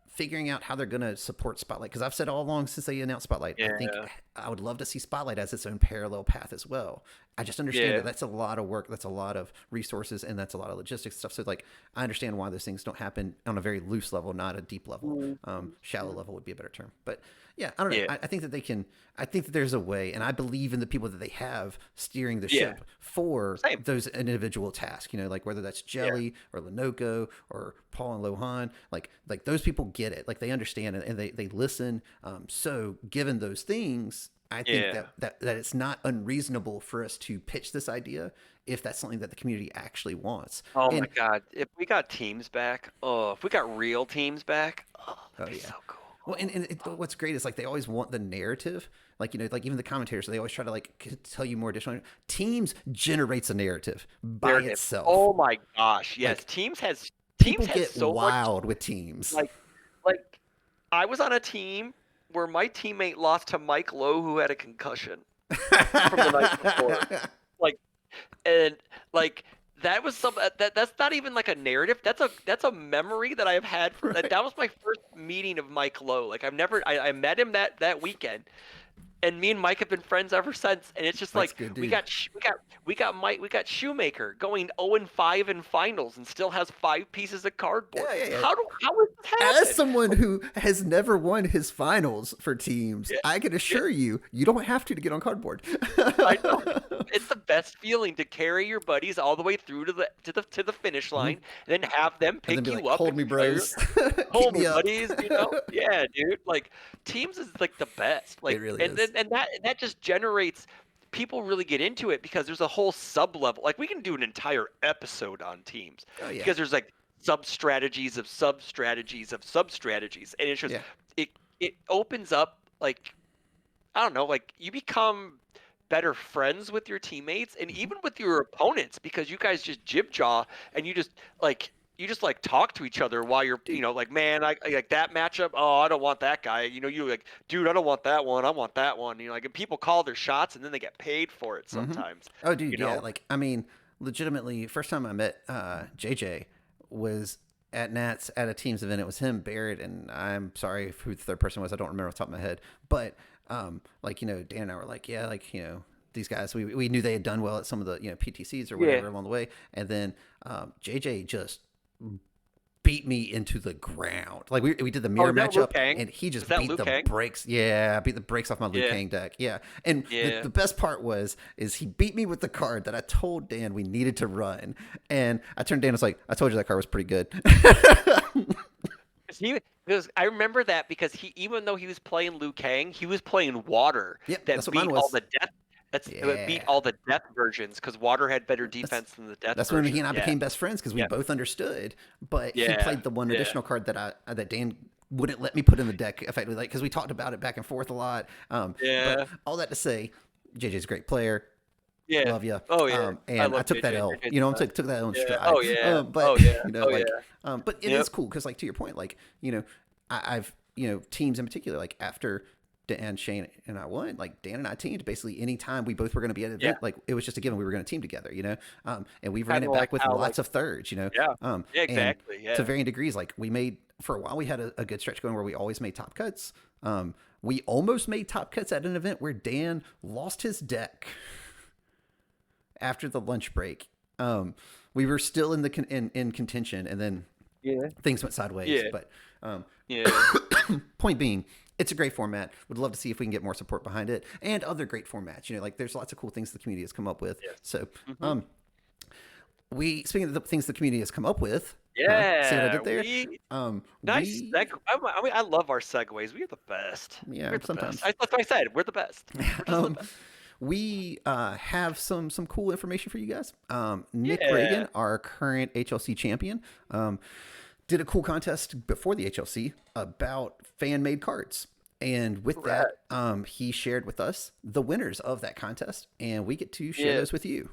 figuring out how they're going to support Spotlight, because I've said all along since they announced Spotlight, I think Yeah. I would love to see Spotlight as its own parallel path as well. I just understand that Yeah. that's a lot of work, that's a lot of resources, and that's a lot of logistics stuff. So like, I understand why those things don't happen on a very loose level, not a deep level. Shallow Mhm. level would be a better term, but yeah, I don't know. Yeah. I think that they can. I think that there's a way, and I believe in the people that they have steering the Yeah. ship for Same. those individual tasks. You know, like whether that's Yeah. Jelly or Lenoco or Paul and Lohan, like those people get it, like they understand it, and they listen. So given those things, I think Yeah. that it's not unreasonable for us to pitch this idea if that's something that the community actually wants. Oh my And God. If we got teams back, if we got real teams back, oh that'd be yeah. so cool. Well, what's great is like they always want the narrative, like you know, like even the commentators, they always try to like tell you more additional. Teams generates a narrative by Narrative. itself. Oh my gosh. Yes. Like Teams people has get so much wild with teams. like like I was on a team where my teammate lost to Mike Lowe who had a concussion from the night before. Like and like that was that's not even like a narrative. That's a memory that I've had for Right. that was my first meeting of Mike Lowe. Like I met him that weekend. And me and Mike have been friends ever since. And it's just Mike's like a good we dude. got Mike, we got Shoemaker going 0-5 in finals and still has 5 pieces of cardboard. Yeah, yeah, yeah. How is this As happen? someone who has never won his finals for teams, Yeah, I can yeah, assure you, you don't have to get on cardboard. I know. It's the best feeling to carry your buddies all the way through to the finish Mhm. line, and then have them And then pick be you like, up "Hold and me, tell you, bros. Keep hold me me, up." buddies. Yeah, dude. Like teams is like the best. It Like, really and is. then and that just generates people really get into it because there's a whole sub level. Like we can do an entire episode on teams Oh yeah, because there's like sub strategies of sub strategies of sub strategies, and it's just yeah. it opens up like I don't know, like you become better friends with your teammates and even with your opponents because you guys just jib jaw and you just like talk to each other while you're Dude. like, man, I like that matchup. Oh, I don't want that guy. You like, dude, I don't want that one. I want that one. Like, and people call their shots and then they get paid for it Mm-hmm. sometimes. Oh, You dude, yeah. know? Like, I mean, legitimately, first time I met JJ was at Nats at a teams event. It was him, Barrett, and I'm sorry who the third person was. I don't remember off the top of my head. But, like, Dan and I were like, yeah, like, these guys, we knew they had done well at some of the, PTCs or Yeah. whatever along the way. And then JJ just beat me into the ground. Like we did the Oh, mirror is that Liu matchup, Kang? and he Is just that beat Liu the Kang? brakes. Yeah, beat the brakes off my Liu Yeah. Kang deck. Yeah, and Yeah. the best part is he beat me with the card that I told Dan we needed to run, and I turned to Dan and was like, I told you that card was pretty good. I remember that because even though he was playing Liu Kang, he was playing Water Yep, that's that what mine beat all was. the death. That beat Yeah, all the death versions because Water had better that's defense than the death that's when he version. and I Yeah. became best friends because we Yeah. both understood. But he Yeah. played the one Yeah. additional card that Dan wouldn't let me put in the deck effectively, like because we talked about it back and forth a lot. But Yeah. all that to say, JJ's a great player. Yeah. Love you. Oh yeah. I And I love took that JJ. L. JJ's the best. Took that L in Yeah. stride. Oh yeah. But Oh yeah. Oh like, yeah. but it Yep. is cool because, like, to your point, like, I've teams in particular, like after Dan, Shane, and I won, like Dan and I teamed basically anytime we both were going to be at an Yeah. event, like it was just a given we were going to team together, and we ran Kind it of back like with how lots of thirds, yeah. Yeah. and Exactly. to Yeah. varying degrees, like we made for a while we had a good stretch going where we always made top cuts. We almost made top cuts at an event where Dan lost his deck after the lunch break. We were still in in contention, and then Yeah. things went sideways. Yeah. But Yeah. point being, it's a great format. Would love to see if we can get more support behind it and other great formats. Like there's lots of cool things the community has come up with. Yes. So, Mhm. we speaking of the things the community has come up with. See what I Yeah. did there? Nice. We I mean, I love our segues. We're the best. yeah, We're the best. sometimes. That's what I said. We're the best. We're just the um, best. we have some cool information for you guys. Nick Yeah. Reagan, our current HLC champion, did a cool contest before the HLC about fan made cards. And with Correct. that, he shared with us the winners of that contest, and we get to share Yeah. those with you.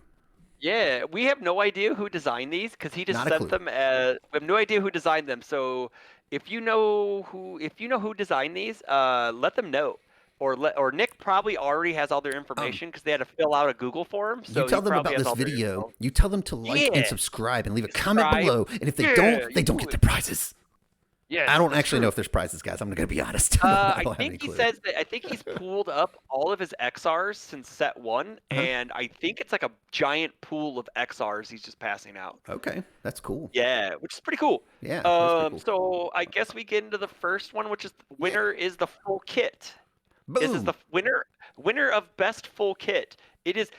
Yeah. We have no idea who designed these because he just Not a sent clue. them as. We have no idea who designed them. So if you know who designed these, let them know. Or Nick probably already has all their Um, information because they had to fill out a Google form. you So he tell them probably about has this all their video. info. You tell them to like and Yeah. subscribe and leave a comment Subscribe. below. And if they Yeah. don't You get the prizes. Yes, I don't that's actually true. know if there's prizes, guys. I'm going to be honest. I I don't have any think he clue. says that I think he's pooled up all of his XRs since set one, Uh-huh. and I think it's like a giant pool of XRs he's just passing out. Okay, that's cool. Yeah, which is pretty cool. Yeah, that's pretty cool. So I guess we get into the first one, which is Yeah. winner is the full kit. This is Boom. the winner of best full kit. It's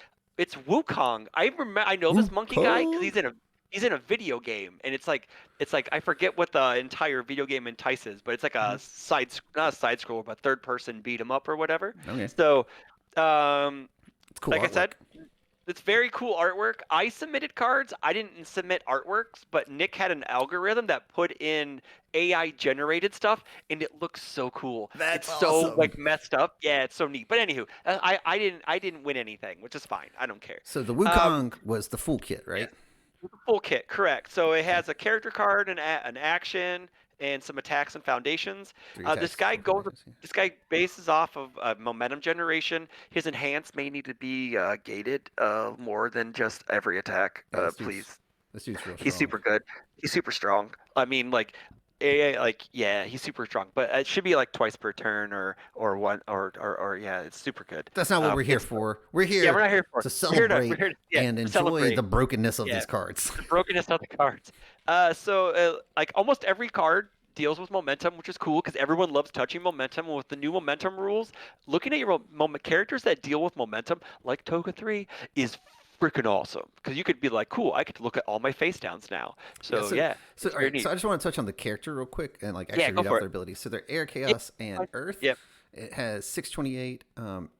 Wukong. I know this monkey guy because Wukong. he's in a video game, and it's like I forget what the entire video game entices, but it's like a not a side scroll, but third person beat 'em up or whatever. Okay. So, um, It's cool like I artwork. said, it's very cool artwork. I submitted cards. I didn't submit artworks, but Nick had an algorithm that put in AI generated stuff, and it looks so cool. That's It's so awesome. like messed up. Yeah, it's so neat. But anywho, I didn't win anything, which is fine. I don't care. So the Um, Wukong was the full kit, right? Full kit, correct. So it has a character card, an action, and some attacks and foundations. Three This attacks, guy four goes. foundations, yeah. This guy bases off of momentum generation. His enhance may need to be gated more than just every attack. Yeah, Please. this dude's real He's strong. super good. He's super strong. I mean, like, yeah, he's super strong. But it should be like twice per turn or one or yeah, it's super good. That's not what we're here It's for. We're yeah, here we're not here for. to We're celebrate here to yeah, and to enjoy celebrate. the brokenness of Yeah, these cards. the brokenness of the cards. Like almost every card deals with momentum, which is cool because everyone loves touching momentum. And with the new momentum rules, looking at your characters that deal with momentum, like Toga 3, is freaking awesome because you could be like, cool, I get to look at all my face downs now. So yeah, So it's all very right, so neat. I just want to touch on the character real quick and like Yeah, actually go read for off it. their abilities. So they're air, Yeah, chaos, and fine. earth. Yep. It has 628,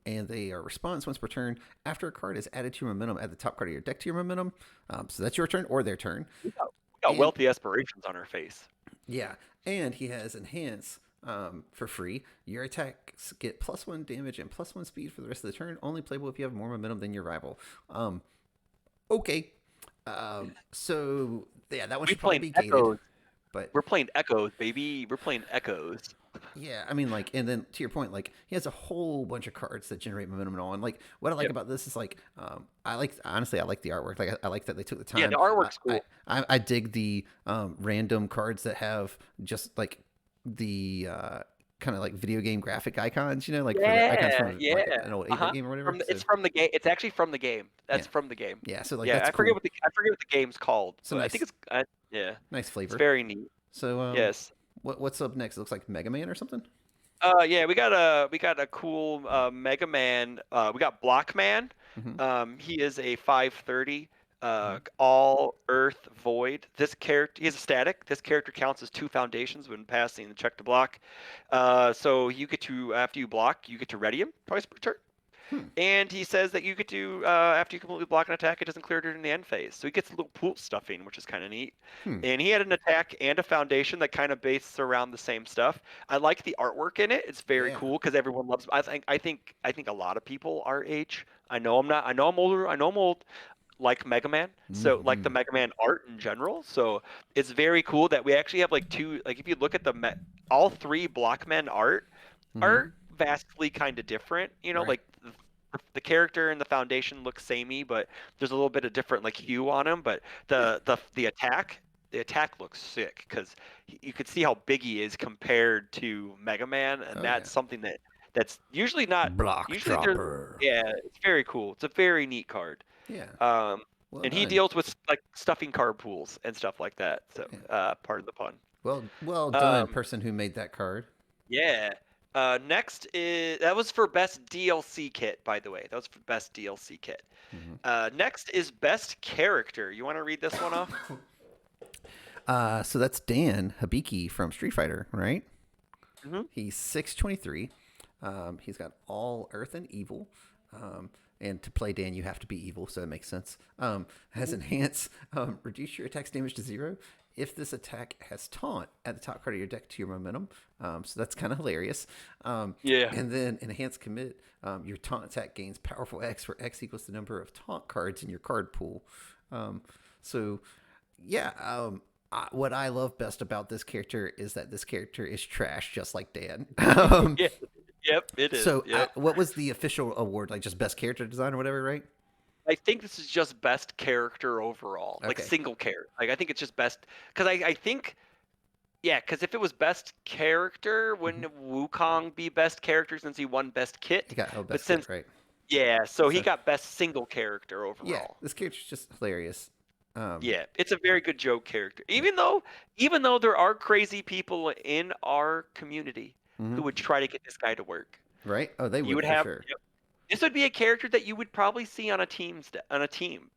and they are response once per turn. After a card is added to your momentum, add the top card of your deck to your momentum. So that's your turn or their turn. We got And wealthy aspirations on our face. yeah, and he has enhance. for free. Your attacks get +1 damage and +1 speed for the rest of the turn. Only playable if you have more momentum than your rival. Okay. So yeah, that one We should probably playing be gated. Echoes. But We're playing Echoes, baby. We're playing Echoes. yeah, I mean, like, and then to your point, like, he has a whole bunch of cards that generate momentum and all. And like, what I like Yep. about this is like, I like honestly, I like the artwork. Like, I like that they took the Yeah, the time. artwork's cool. I dig the random cards that have just like the kind of like video game graphic icons. You know, like for the icons Yeah, from like yeah. an old 8-bit Uh-huh. game or whatever. It's So from the game. It's actually from the game. yeah, That's from the game. yeah. So like Yeah, that's cool. I forget what the game's called, So but I think nice, it's yeah. nice It's flavor. very neat. So Yes. what's up next? It looks like Mega Man or something. Yeah, we got a cool Mega Man. We got Blockman. Mm-hmm. He is a 530 Mm-hmm. all Earth Void. This character, he's a static. This character counts as 2 foundations when passing the check to block. So you get to after you block, you get to ready him twice per turn. Hmm. And he says that you get to, after you completely block an attack, it doesn't clear during the end phase. So he gets a little pool stuffing, which is kind of neat. Hmm. And he had an attack and a foundation that kind of based around the same stuff. I like the artwork in it. It's very Yeah. cool because everyone loves. I think a lot of people our age. I know I'm not. I know I'm older. I know I'm old. Like Mega Man, so like Mm-hmm. the Mega Man art in general. So it's very cool that we actually have like two. Like if you look at all three Blockmen art Mm-hmm. are vastly kind of different. You know, Right. like the character and the foundation look samey, but there's a little bit of different like hue on him. But Yeah. the attack looks sick because you could see how big he is compared to Mega Man, and Oh yeah. that's something that's usually not. Block Usually there's dropper. yeah, it's very cool. It's a very neat card. Yeah. Um, Well and he done. deals with like stuffing card pools and stuff like that. So Yeah. part of the fun. Well done, Um, person who made that card. Yeah. Next is that was for best DLC kit, by the way. That was for best DLC kit. Mm-hmm. Next is best character. You want to read this one off? So that's Dan Hibiki from Street Fighter, right? Hmm. He's 623. He's got all Earth and Evil. And to play Dan, you have to be evil, so it makes sense. Has enhance, reduce your attack's damage to 0 if this attack has taunt at the top card of your deck to your momentum. So that's kind of hilarious. Yeah. And then enhance commit, your taunt attack gains powerful X, where X equals the number of taunt cards in your card pool. So yeah, what I love best about this character is that this character is trash, just like Dan. Yeah. Yep, it is. So, Yep. what was the official award? Like just best character design or whatever, right? I think this is just best character overall, like Okay. single character. Like I think it's just best because I think yeah, because if it was best character, Hmm. wouldn't Wukong be best character since he won best He kit? got But best kit, since right? yeah, so he So, got best single character yeah, overall. this character's just hilarious. Um, Yeah, it's a very good joke character. Even though there are crazy people in our community mhm. who would try to get this guy to work. Right? Oh, they You would would for have sure. yep. This would be a character that you would probably see on a team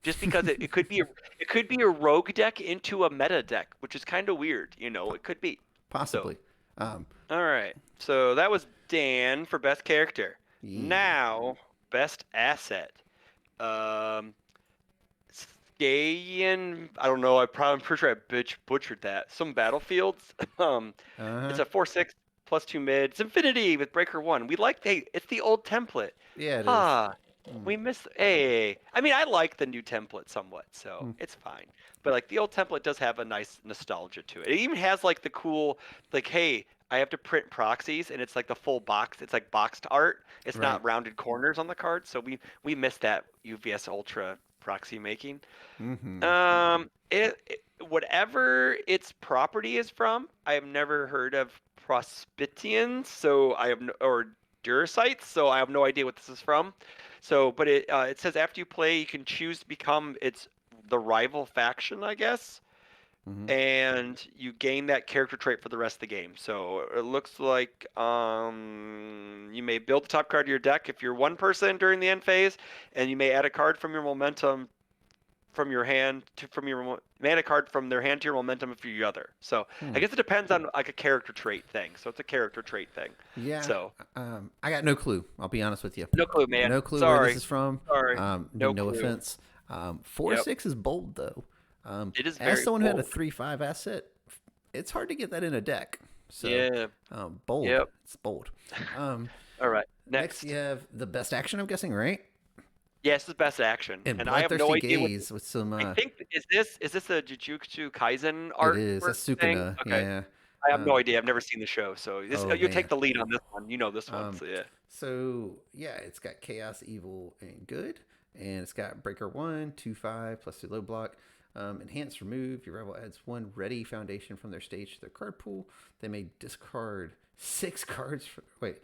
just because it could be it could be a rogue deck into a meta deck, which is kind of weird, you know, it could be. So, Possibly. Um, all right. So that was Dan for best character. yeah. Now, best asset. Um Skayan, I don't know. I'm pretty sure I butchered that. Some battlefields. Uh It's huh. a 4/6 +2 mid. It's Infinity with Breaker One. We like it's the old template. Yeah, it is. Huh. Mm. We miss. Hey, I mean, I like the new template somewhat, so Mm. it's fine. But like the old template does have a nice nostalgia to it. It even has like the cool, like, hey, I have to print proxies, and it's like the full box. It's like boxed art. It's Right. not rounded corners on the card. So we miss that UVS Ultra proxy making. Mm-hmm. Whatever its property is from, I have never heard of Prospitians, so I have no, or Durasites, so I have no idea what this is from. So, but it says after you play, you can choose to become the rival faction, I guess, Mm-hmm. and you gain that character trait for the rest of the game. So it looks like you may build the top card of your deck if you're one person during the end phase, and you may add a card from your momentum from your hand to from your mana card from their hand to your momentum if you're the other. So I Hmm. guess it depends on like a character trait thing. So it's a character trait thing. Yeah. So I got no clue. I'll be honest with you. no clue, man. No clue where this Sorry, is from. sorry, no No clue. offense. Four Yep, six is bold though. it is As very someone who had a bold. 3/5 asset, it's hard to get that in a deck. So Yeah. bold. Yep. It's bold. Um, All right. next, you Next. have the best action, I'm guessing, right? Yes, the best action, And and I have no bloodthirsty idea what. gaze with some. I think is this a Jujutsu Kaisen It is a artwork thing? Sukuna. Okay. Yeah. I have no Um, idea. I've never seen the show, so oh you take man. the lead on this one. You know this one, Um, so yeah. so yeah, it's got chaos, evil, and good, and it's got breaker 1, 2, 5 plus 2 low block. Enhance remove. Your rival adds one ready foundation from their stage to their card pool. They may discard six cards. Wait,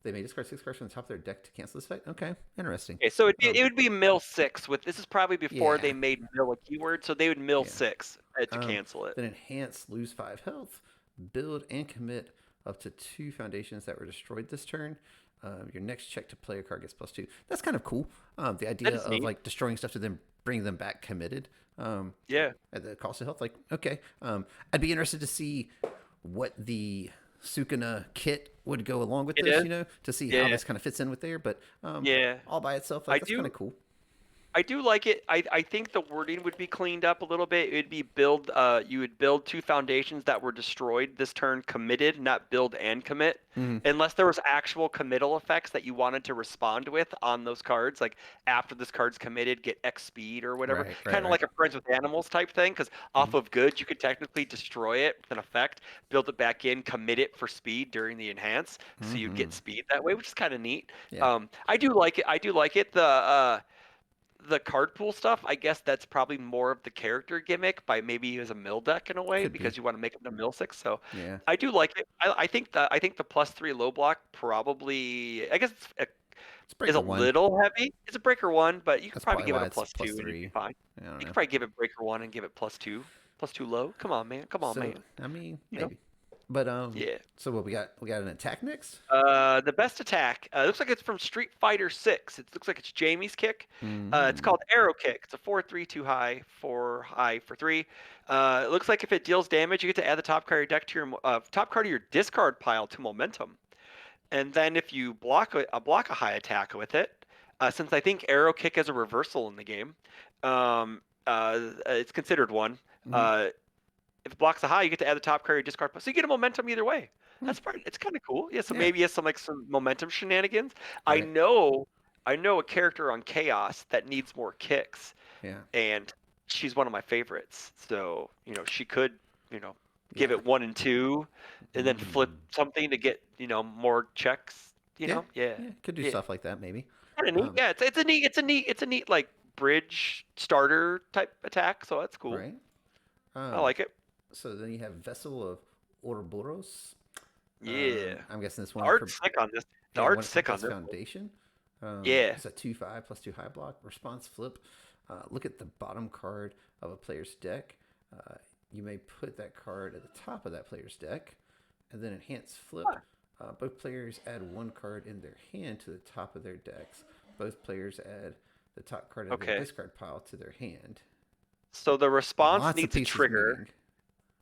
they may discard six cards from the top of their deck to cancel this effect. Okay, interesting. Okay, so Um, it would be mill six with this is probably before yeah, they made mill a keyword, so they would mill yeah. six to Um, cancel it. then enhance, lose 5 health, build and commit up to 2 foundations that were destroyed this turn. Your next check to play a card gets +2. That's kind of cool. The That idea is of neat. like destroying stuff to then bring them back committed Yeah, at the cost of health. Like, okay, I'd be interested to see what the Sukuna kit would go along with it this. is. You know, to see how Yeah, this kind of fits in with there. But yeah. all by itself, like I that's kind do. of cool. I do like it. I think the wording would be cleaned up a little bit. It would be you would build two foundations that were destroyed this turn committed, not build and commit. Mm-hmm. Unless there was actual committal effects that you wanted to respond with on those cards, like after this card's committed, get X speed or whatever. Right, right, Kind of right. like a Friends with Animals type thing, because Mm-hmm. off of good, you could technically destroy it with an effect, build it back in, commit it for speed during the enhance, so you'd Mm-hmm. get speed that way, which is kind of neat. Yeah, I do like it. I do like it. The card pool stuff, I guess that's probably more of the character gimmick by maybe as a mill deck in a way could be. because you want to make them a mill six. So Yeah, I do like it. I think the +3 low block probably I guess it's is breaker a one. little heavy. It's a breaker one, but you could That's probably probably give it why a it's +2 plus and you'd be three. fine. I don't You know. could probably give it breaker one and give it +2 low. Come on, man. Come on, So man. I mean, You know? maybe. But Yeah. so what we got? We got an attack next. The best attack looks like it's from Street Fighter 6. It looks like it's Jamie's kick. It's Mm-hmm. called Arrow Kick. It's a 4/3 too high, 4 high for 3. It looks like if it deals damage, you get to add the top card of your deck to your top card of your discard pile to momentum. And then if you block a high attack with it, since I think Arrow Kick is a reversal in the game, it's considered one. Mm-hmm. Uh, if it blocks a high, you get to add the top card of your discard pile. So you get a momentum either way. Hmm. That's part. It's kind of cool. Yeah. So Yeah. maybe it's some momentum shenanigans. I Right. know. I know a character on Chaos that needs more kicks, Yeah. and she's one of my favorites. So she could give Yeah. it 1 and 2, and then flip Mm. something to get more checks. Yeah. Yeah, Yeah. Could do yeah. stuff like that maybe. Kind of neat. Um. Yeah, it's a neat like bridge starter type attack. So that's cool. Right. I Um. like it. So then you have Vessel of Ouroboros. Yeah. I'm guessing this The one. art's sick on this. The Yeah, one art's of sick on Compass this one. Foundation. Yeah. It's a 2/5 plus 2 high block. Response flip. Look at the bottom card of a player's deck. Uh, you may put that card at the top of that player's deck, and then enhance flip. Both players add one card in their hand to the top of their decks. Both players add the top card of their Okay. discard pile to their hand. So the response Lots of needs a pieces trigger. moving.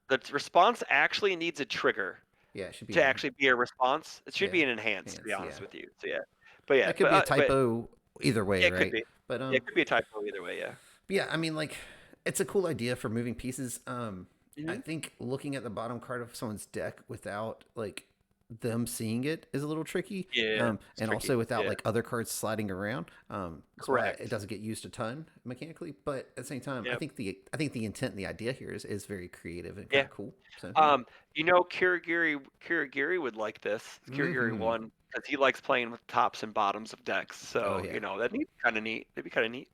The response actually needs a trigger Yeah, it should be to in. actually be a response. It should Yeah, be an enhance, to be hands. Yeah, honest with you. So yeah. But yeah, that could be a but typo either way, yeah, it could right? be. But Yeah, it could be a typo either way. Yeah. yeah, I mean, like, it's a cool idea for moving pieces. I Hmm. think looking at the bottom card of someone's deck without like them seeing it is a little tricky. Yeah, it's And tricky. also without Yeah. like other cards sliding around. That's why it Correct. doesn't get used a ton mechanically. But at the same time, Yep. I think the intent and the idea here is very creative and kind Yeah. of cool. So yeah. Kirigiri would like this. Kirigiri Mm-hmm. won because he likes playing with tops and bottoms of decks. Oh So yeah. that'd be kind of neat. That'd be kind of neat.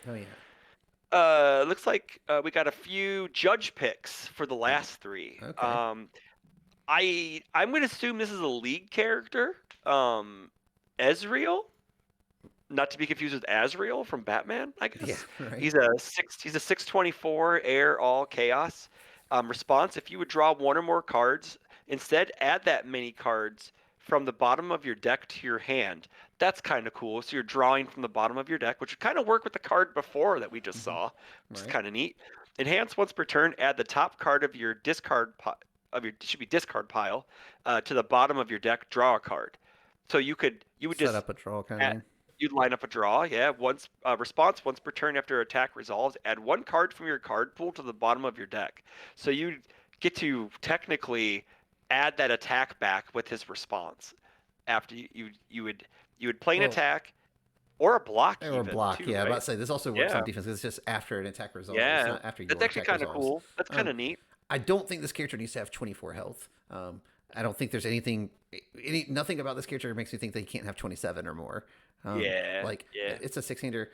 Oh yeah. Looks like we got a few judge picks for the last three. Okay. I'm gonna assume this is a league character. Ezreal, not to be confused with Azrael from Batman. I Yeah. guess Right. he's a 6/24 air all chaos. Response: if you would draw one or more cards, instead add that many cards from the bottom of your deck to your hand. That's kind of cool. So you're drawing from the bottom of your deck, which would kind of work with the card before that we just Mm-hmm. saw, which is Right. kind of neat. Enhance once per turn. Add the top card of your it should be discard pile to the bottom of your deck. Draw a card. So you would Set just up a draw kind of add, thing. you'd line up a draw. Yeah. Once response once per turn after attack resolves. Add one card from your card pool to the bottom of your deck. So you get to technically add that attack back with his response after you would play an Well, attack or a block or even block. too, Yeah, I'm about right? to say this also works on Yeah, defense. 'Cause it's just after an attack resolves. It's yeah. not after That's your actually attack kind of resolves. cool. That's kind Um, of neat. I don't think this character needs to have 24 health. I don't think there's nothing about this character makes me think they can't have 27 or more. Yeah, Like yeah. it's a six-hander,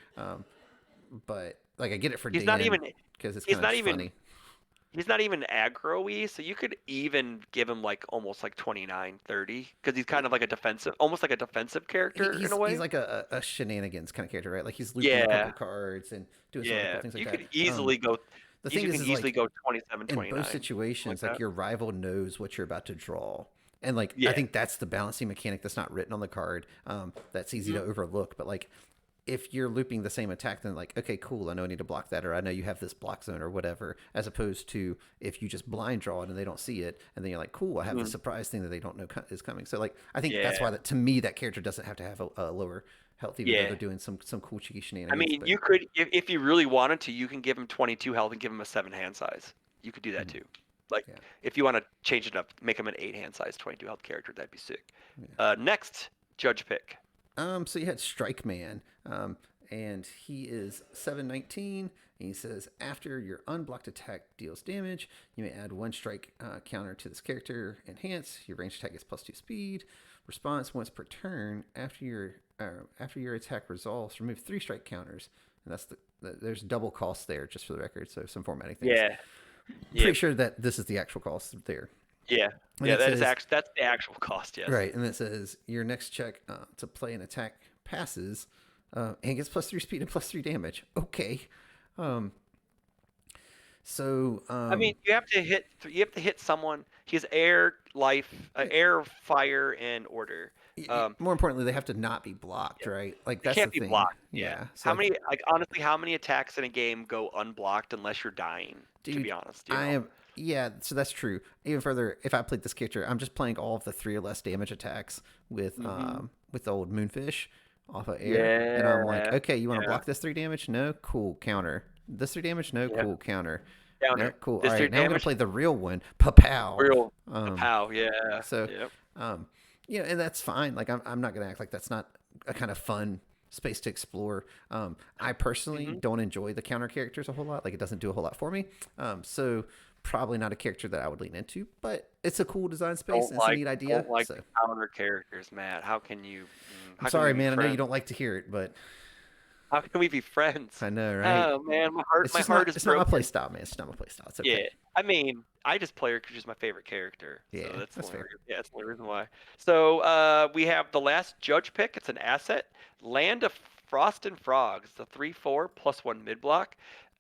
but like I get it for He's not DN even because it's he's kind of not even funny. he's not even aggro-y, so you could even give him like almost like 29, 30 because he's kind of like a defensive, almost like a defensive character in a He's way. like a shenanigans kind of character, right? Like he's looping a couple Yeah, cards and doing some other cool yeah. things like You that. could easily go The you thing can is easily like go 27, in both 29, like situations, like that. your rival knows what you're about to draw. And like I Yeah. think that's the balancing mechanic that's not written on the card. That's easy to Mhm. overlook. But like if you're looping the same attack, then like, okay, cool, I know I need to block that, or I know you have this block zone or whatever, as opposed to if you just blind draw it and they don't see it, and then you're like, cool, I have this Mhm. surprise thing that they don't know is coming. So like I think that's why Yeah. that to me that character doesn't have to have a lower health, even though Yeah. they're doing some cool cheeky I shenanigans. mean, But you could if you really wanted to, you can give him 22 health and give him a 7 hand size. You could do that mm, too. Like yeah, if you want to change it up, make him an 8 hand size 22 health character, that'd be sick. yeah. Next judge pick. So you had Strike Man, and he is 719. And he says, after your unblocked attack deals damage, you may add one strike counter to this character. Enhance your ranged attack gets +2 speed. Response once per turn after your attack resolves. Remove 3 strike counters, and there's double cost there just for the record. So some formatting things. Yeah. Pretty Yep. sure that this is the actual cost there. Yeah. And Yeah, it that is says actually that's the actual cost, yes. right, and it says your next check to play an attack passes, and gets +3 speed and +3 damage. Okay, um, so I mean, you have to hit someone. He's air, life, air, fire, and order. Um, more importantly, they have to not be blocked, yeah, right? Like they that's the can't be thing. blocked. Yeah. Yeah. So How like, many like honestly, how many attacks in a game go unblocked unless you're dying, to be dude, honest, I am. Yeah, so that's true. Even further, if I played this character, I'm just playing all of the 3 or less damage attacks Mhm. with the old Moonfish off of air, and I'm like, Yeah. okay, you want to Yeah. block this 3 damage? No, cool, counter. This 3 damage? No, Yeah. cool, counter. No, Counter. cool. All This right, three now I'm gonna damage. play the real one, pow. Real. A Um, pow. Yeah. so, Yep. um, and that's fine. Like I'm not gonna act like that's not a kind of fun space to explore. I personally Mhm. don't enjoy the counter characters a whole lot. Like it doesn't do a whole lot for me. So probably not a character that I would lean into, but it's a cool design space Don't and it's a like neat idea. don't like the So counter characters, Matt. How can you? I'm How can we sorry, be man. I know you friends? don't like to hear it, but How can we be friends? I know, right? Oh man, my heart It's my just heart not. is It's not my play broken. style, man. It's just not my play style. It's Yeah, okay. I mean, I just play her because she's my favorite character, so Yeah, that's the that's only fair. reason. Yeah, that's the only reason why. So we have the last judge pick. It's an asset, Land of Frost and Frogs. It's a 3/4 +1 mid block.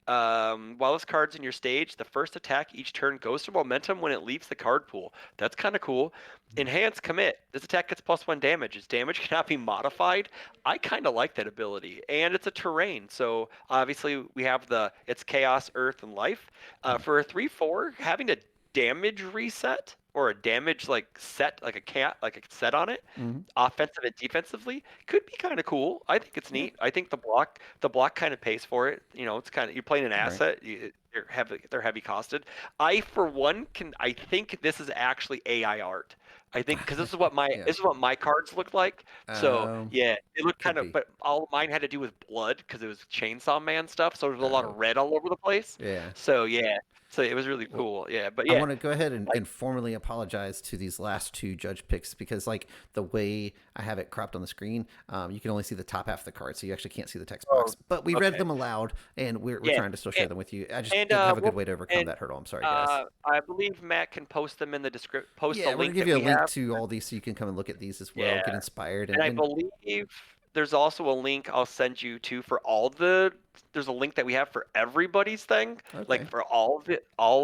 While this card's in your stage, the first attack each turn goes for momentum when it leaves the card pool. That's kind of cool. Enhance commit. This attack gets +1 damage. Its damage cannot be modified. I kind of like that ability, and it's a terrain. So obviously we have it's chaos, earth, and life. For a 3/4, having a damage reset or a damage like set like a set on it, Mm-hmm. offensive and defensively, could be kind of cool. I think it's Yeah. neat. I think the block kind of pays for it. It's kind of you're playing an Right. asset. They're heavy costed. I think this is actually AI art. I think because this is what my Yeah. this is what my cards look like. So yeah, it looked kind Could of, be. but all of mine had to do with blood because it was Chainsaw Man stuff. So there's a lot Oh, of red all over the place. yeah. So yeah, so it was really Well, cool. Yeah, but I yeah, want to go ahead like and formally apologize to these last 2 judge picks because, like, the way I have it cropped on the screen, you can only see the top half of the card, so you actually can't see the text oh, box. But we read okay, them aloud, and we're yeah, trying to still share and, them with you. I just and didn't have a good we'll way to overcome and that hurdle. I'm sorry, guys. I believe Matt can post them in the description. Post the Yeah, we're gonna link give that you a we link have. to all these so you can come and look at these as well, Yeah, get inspired, and I and believe there's also a link I'll send you to for all the. There's a link that we have for everybody's thing, like okay, for all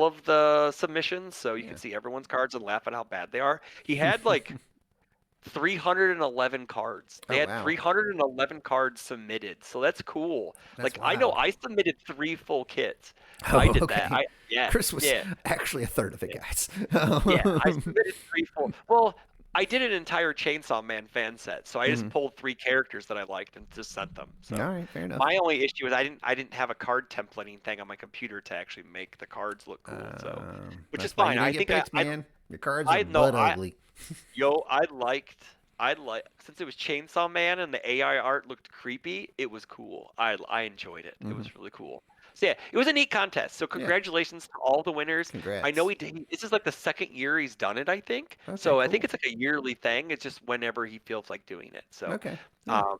of the submissions, so you can yeah. see everyone's cards and laugh at how bad they are. He had like 311 cards. They Oh had wow, 311 cards submitted, so that's cool. that's Like I know wild. I submitted 3 full kits. I Oh, did that. okay. Yeah, Chris was yeah, actually a third of it, yeah. guys. Yeah, I submitted 3 full. Well, I did an entire Chainsaw Man fan set, so I just Mm-hmm. pulled 3 characters that I liked and just sent them. All So right, fair enough. my only issue is I didn't have a card templating thing on my computer to actually make the cards look cool. So, which is That's why fine. you I didn't get think picked, man. Your cards are I no butt I ugly. yo I like since it was Chainsaw Man and the AI art looked creepy. It was cool. I enjoyed it. It Mm-hmm. was really cool. So yeah, it was a neat contest. So Yeah, congratulations to all the winners. I know congrats. this is like the second year he's done it, I think. Okay, So I think cool. it's like a yearly thing. It's just whenever he feels like doing it. So Okay, yeah, um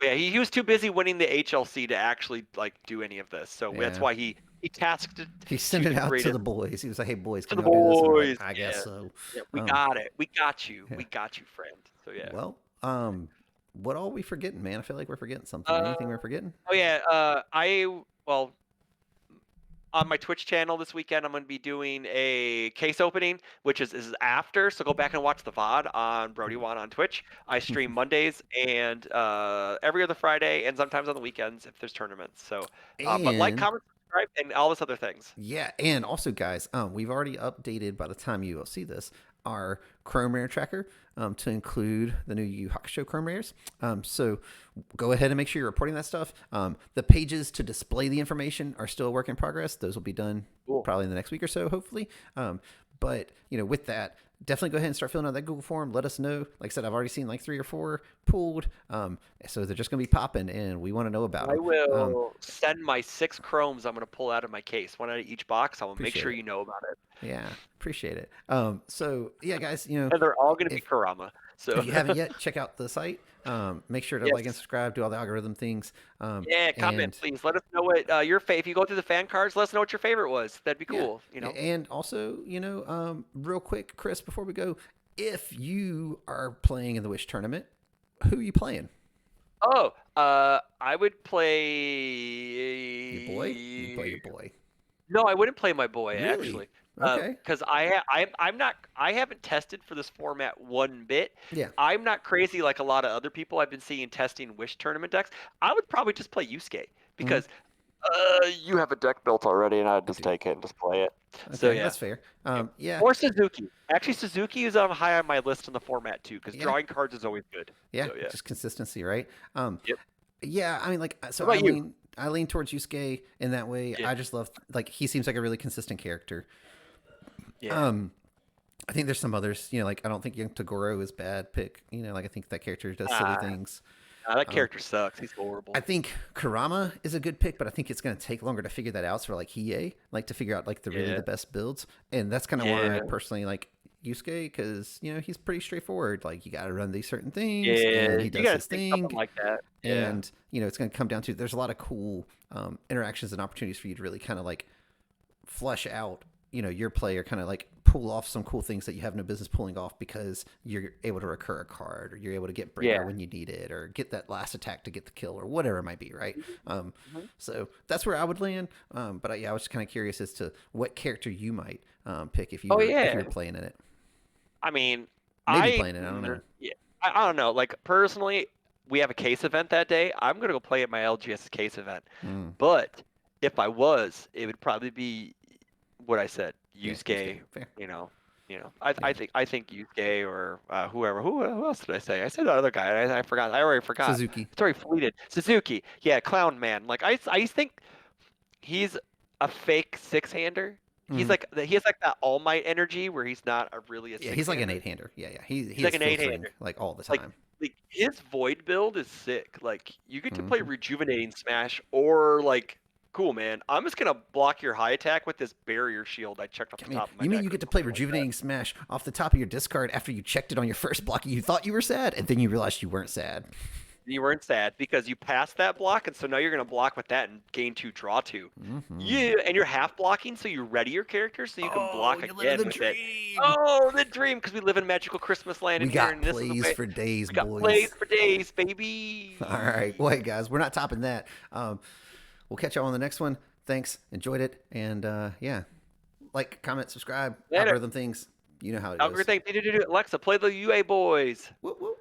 but yeah, he was too busy winning the HLC to actually like do any of this. So that's yeah. why he tasked it He sent to it the out to the greatest boys. He was like, "Hey, boys, to can the y'all do this?" And they're like, boys. "I guess Yeah. so." Yeah, we Um, got it. We got you. yeah. We got you, friend. So yeah. Well, what all we forgetting, man? I feel like we're forgetting something. Uh, Anything we're forgetting? oh yeah. Well, on my Twitch channel this weekend, I'm going to be doing a case opening, which is after. So go back and watch the VOD on Brody One on Twitch. I stream Mondays and every other Friday, and sometimes on the weekends if there's tournaments. So, but like, And comment, subscribe, and all this other things. yeah, and also, guys, we've already updated by the time you will see this our Chrome Rare tracker to include the new Yu Yu Hakusho Chrome Rares. So go ahead and make sure you're reporting that stuff. The pages to display the information are still a work in progress. Those will be done Cool. probably in the next week or so, hopefully. But with that, definitely go ahead and start filling out that Google form. Let us know. Like I said, I've already seen like 3 or 4 pulled. So they're just gonna be popping, and we want to know about I them. will send my 6 chromes I'm going to pull out of my case, one out of each box. I will make Appreciate sure it. you know about it. Yeah, appreciate it. So yeah, guys, And they're all going to be if Kurama. if So, you haven't yet, check out the site. Make sure to like and yes. subscribe, do all the algorithm things. Yeah, comment, And please. Let us know what if you go through the fan cards, let us know what your favorite was. That'd be yeah, cool, you know? and also, real quick, Chris, before we go, if you are playing in the Wish tournament, who are you playing? Oh, I would Your boy? You play play. your boy. No, I wouldn't play my boy Really? actually, Okay. because I'm not I haven't tested for this format one bit. Yeah. I'm not crazy like a lot of other people I've been seeing testing Wish tournament decks. I would probably just play Yusuke Hmm. because you have a deck built already, and I'd I just do. take it and just play it. So Okay, yeah. that's fair. Yep. Yeah. Or Suzuki. Actually, Suzuki is on high on my list in the format too, because Yeah. drawing cards is always good. Yeah. So yeah. Just consistency, right? Yep. Yeah, I mean, like, What so I about you? lean, I lean towards Yusuke in that way. Yeah. I just love, like, he seems like a really consistent character. Yeah. Um, I think there's some others, like, I don't think Young Toguro is bad pick. Like, I think that character does silly Ah, things. that Um, character sucks. He's I horrible. think Kurama is a good pick, but I think it's going to take longer to figure that out. So, like, Hiei, like, to figure out, like, Yeah. the best builds. And that's kind of why I Yeah. personally like Yusuke, because, he's pretty straightforward. Like, you got to run these certain things, Yeah. and he You does gotta his think something thing. like that. Yeah. And it's going to come down to there's a lot of cool interactions and opportunities for you to really kind of like flush out your play, or kind of like pull off some cool things that you have no business pulling off, because you're able to recur a card, or you're able to get breaker Yeah. when you need it, or get that last attack to get the kill, or whatever it might be, right? Mhm. So that's where I would land. Yeah, I was just kind of curious as to what character you might pick if you Oh were yeah. playing in it. I mean, Maybe playing it, I don't know. yeah. I don't know. Like personally, we have a case event that day. I'm gonna go play at my LGS case event. Mm, But if I was, it would probably be what I said, yeah, Yusuke, Yusuke. fair. You know, Yeah, I think Yusuke or whoever. Who else did I say? I said that other guy. I forgot. I already forgot. Suzuki. It's already fleeted. Suzuki. Yeah, Clown Man. Like I think he's a fake six-hander. He's Mm, like he has like that All Might energy where he's not really a yeah, he's like an six-hander. eight-hander. Yeah, he He's like is an filtering eight-hander. like all the Like time. like his void build is sick. Like you get to play Hmm. rejuvenating smash or like cool man. I'm just gonna block your high attack with this barrier shield I checked off I the mean, top of my you mean deck you or get to play something like that. rejuvenating smash off the top of your discard after you checked it on your first block? You thought you were sad, and then you realized you weren't sad. You weren't sad because you passed that block, and so now you're gonna block with that and gain 2, draw 2. Hmm. Yeah, and you're half blocking, so you ready your character so you can Oh, block you're living again the with it. dream. Oh, the dream, because we live in magical Christmas land We in here, got and this is the plays way for days, we got plays boys. for days, All right, baby. well, hey guys, we're not topping that. We'll catch y'all on the next one. Thanks, enjoyed it, and yeah, like, comment, subscribe, Later. algorithm things. You know how it goes. Algorithm. Alexa, play the UA boys. Whoop whoop.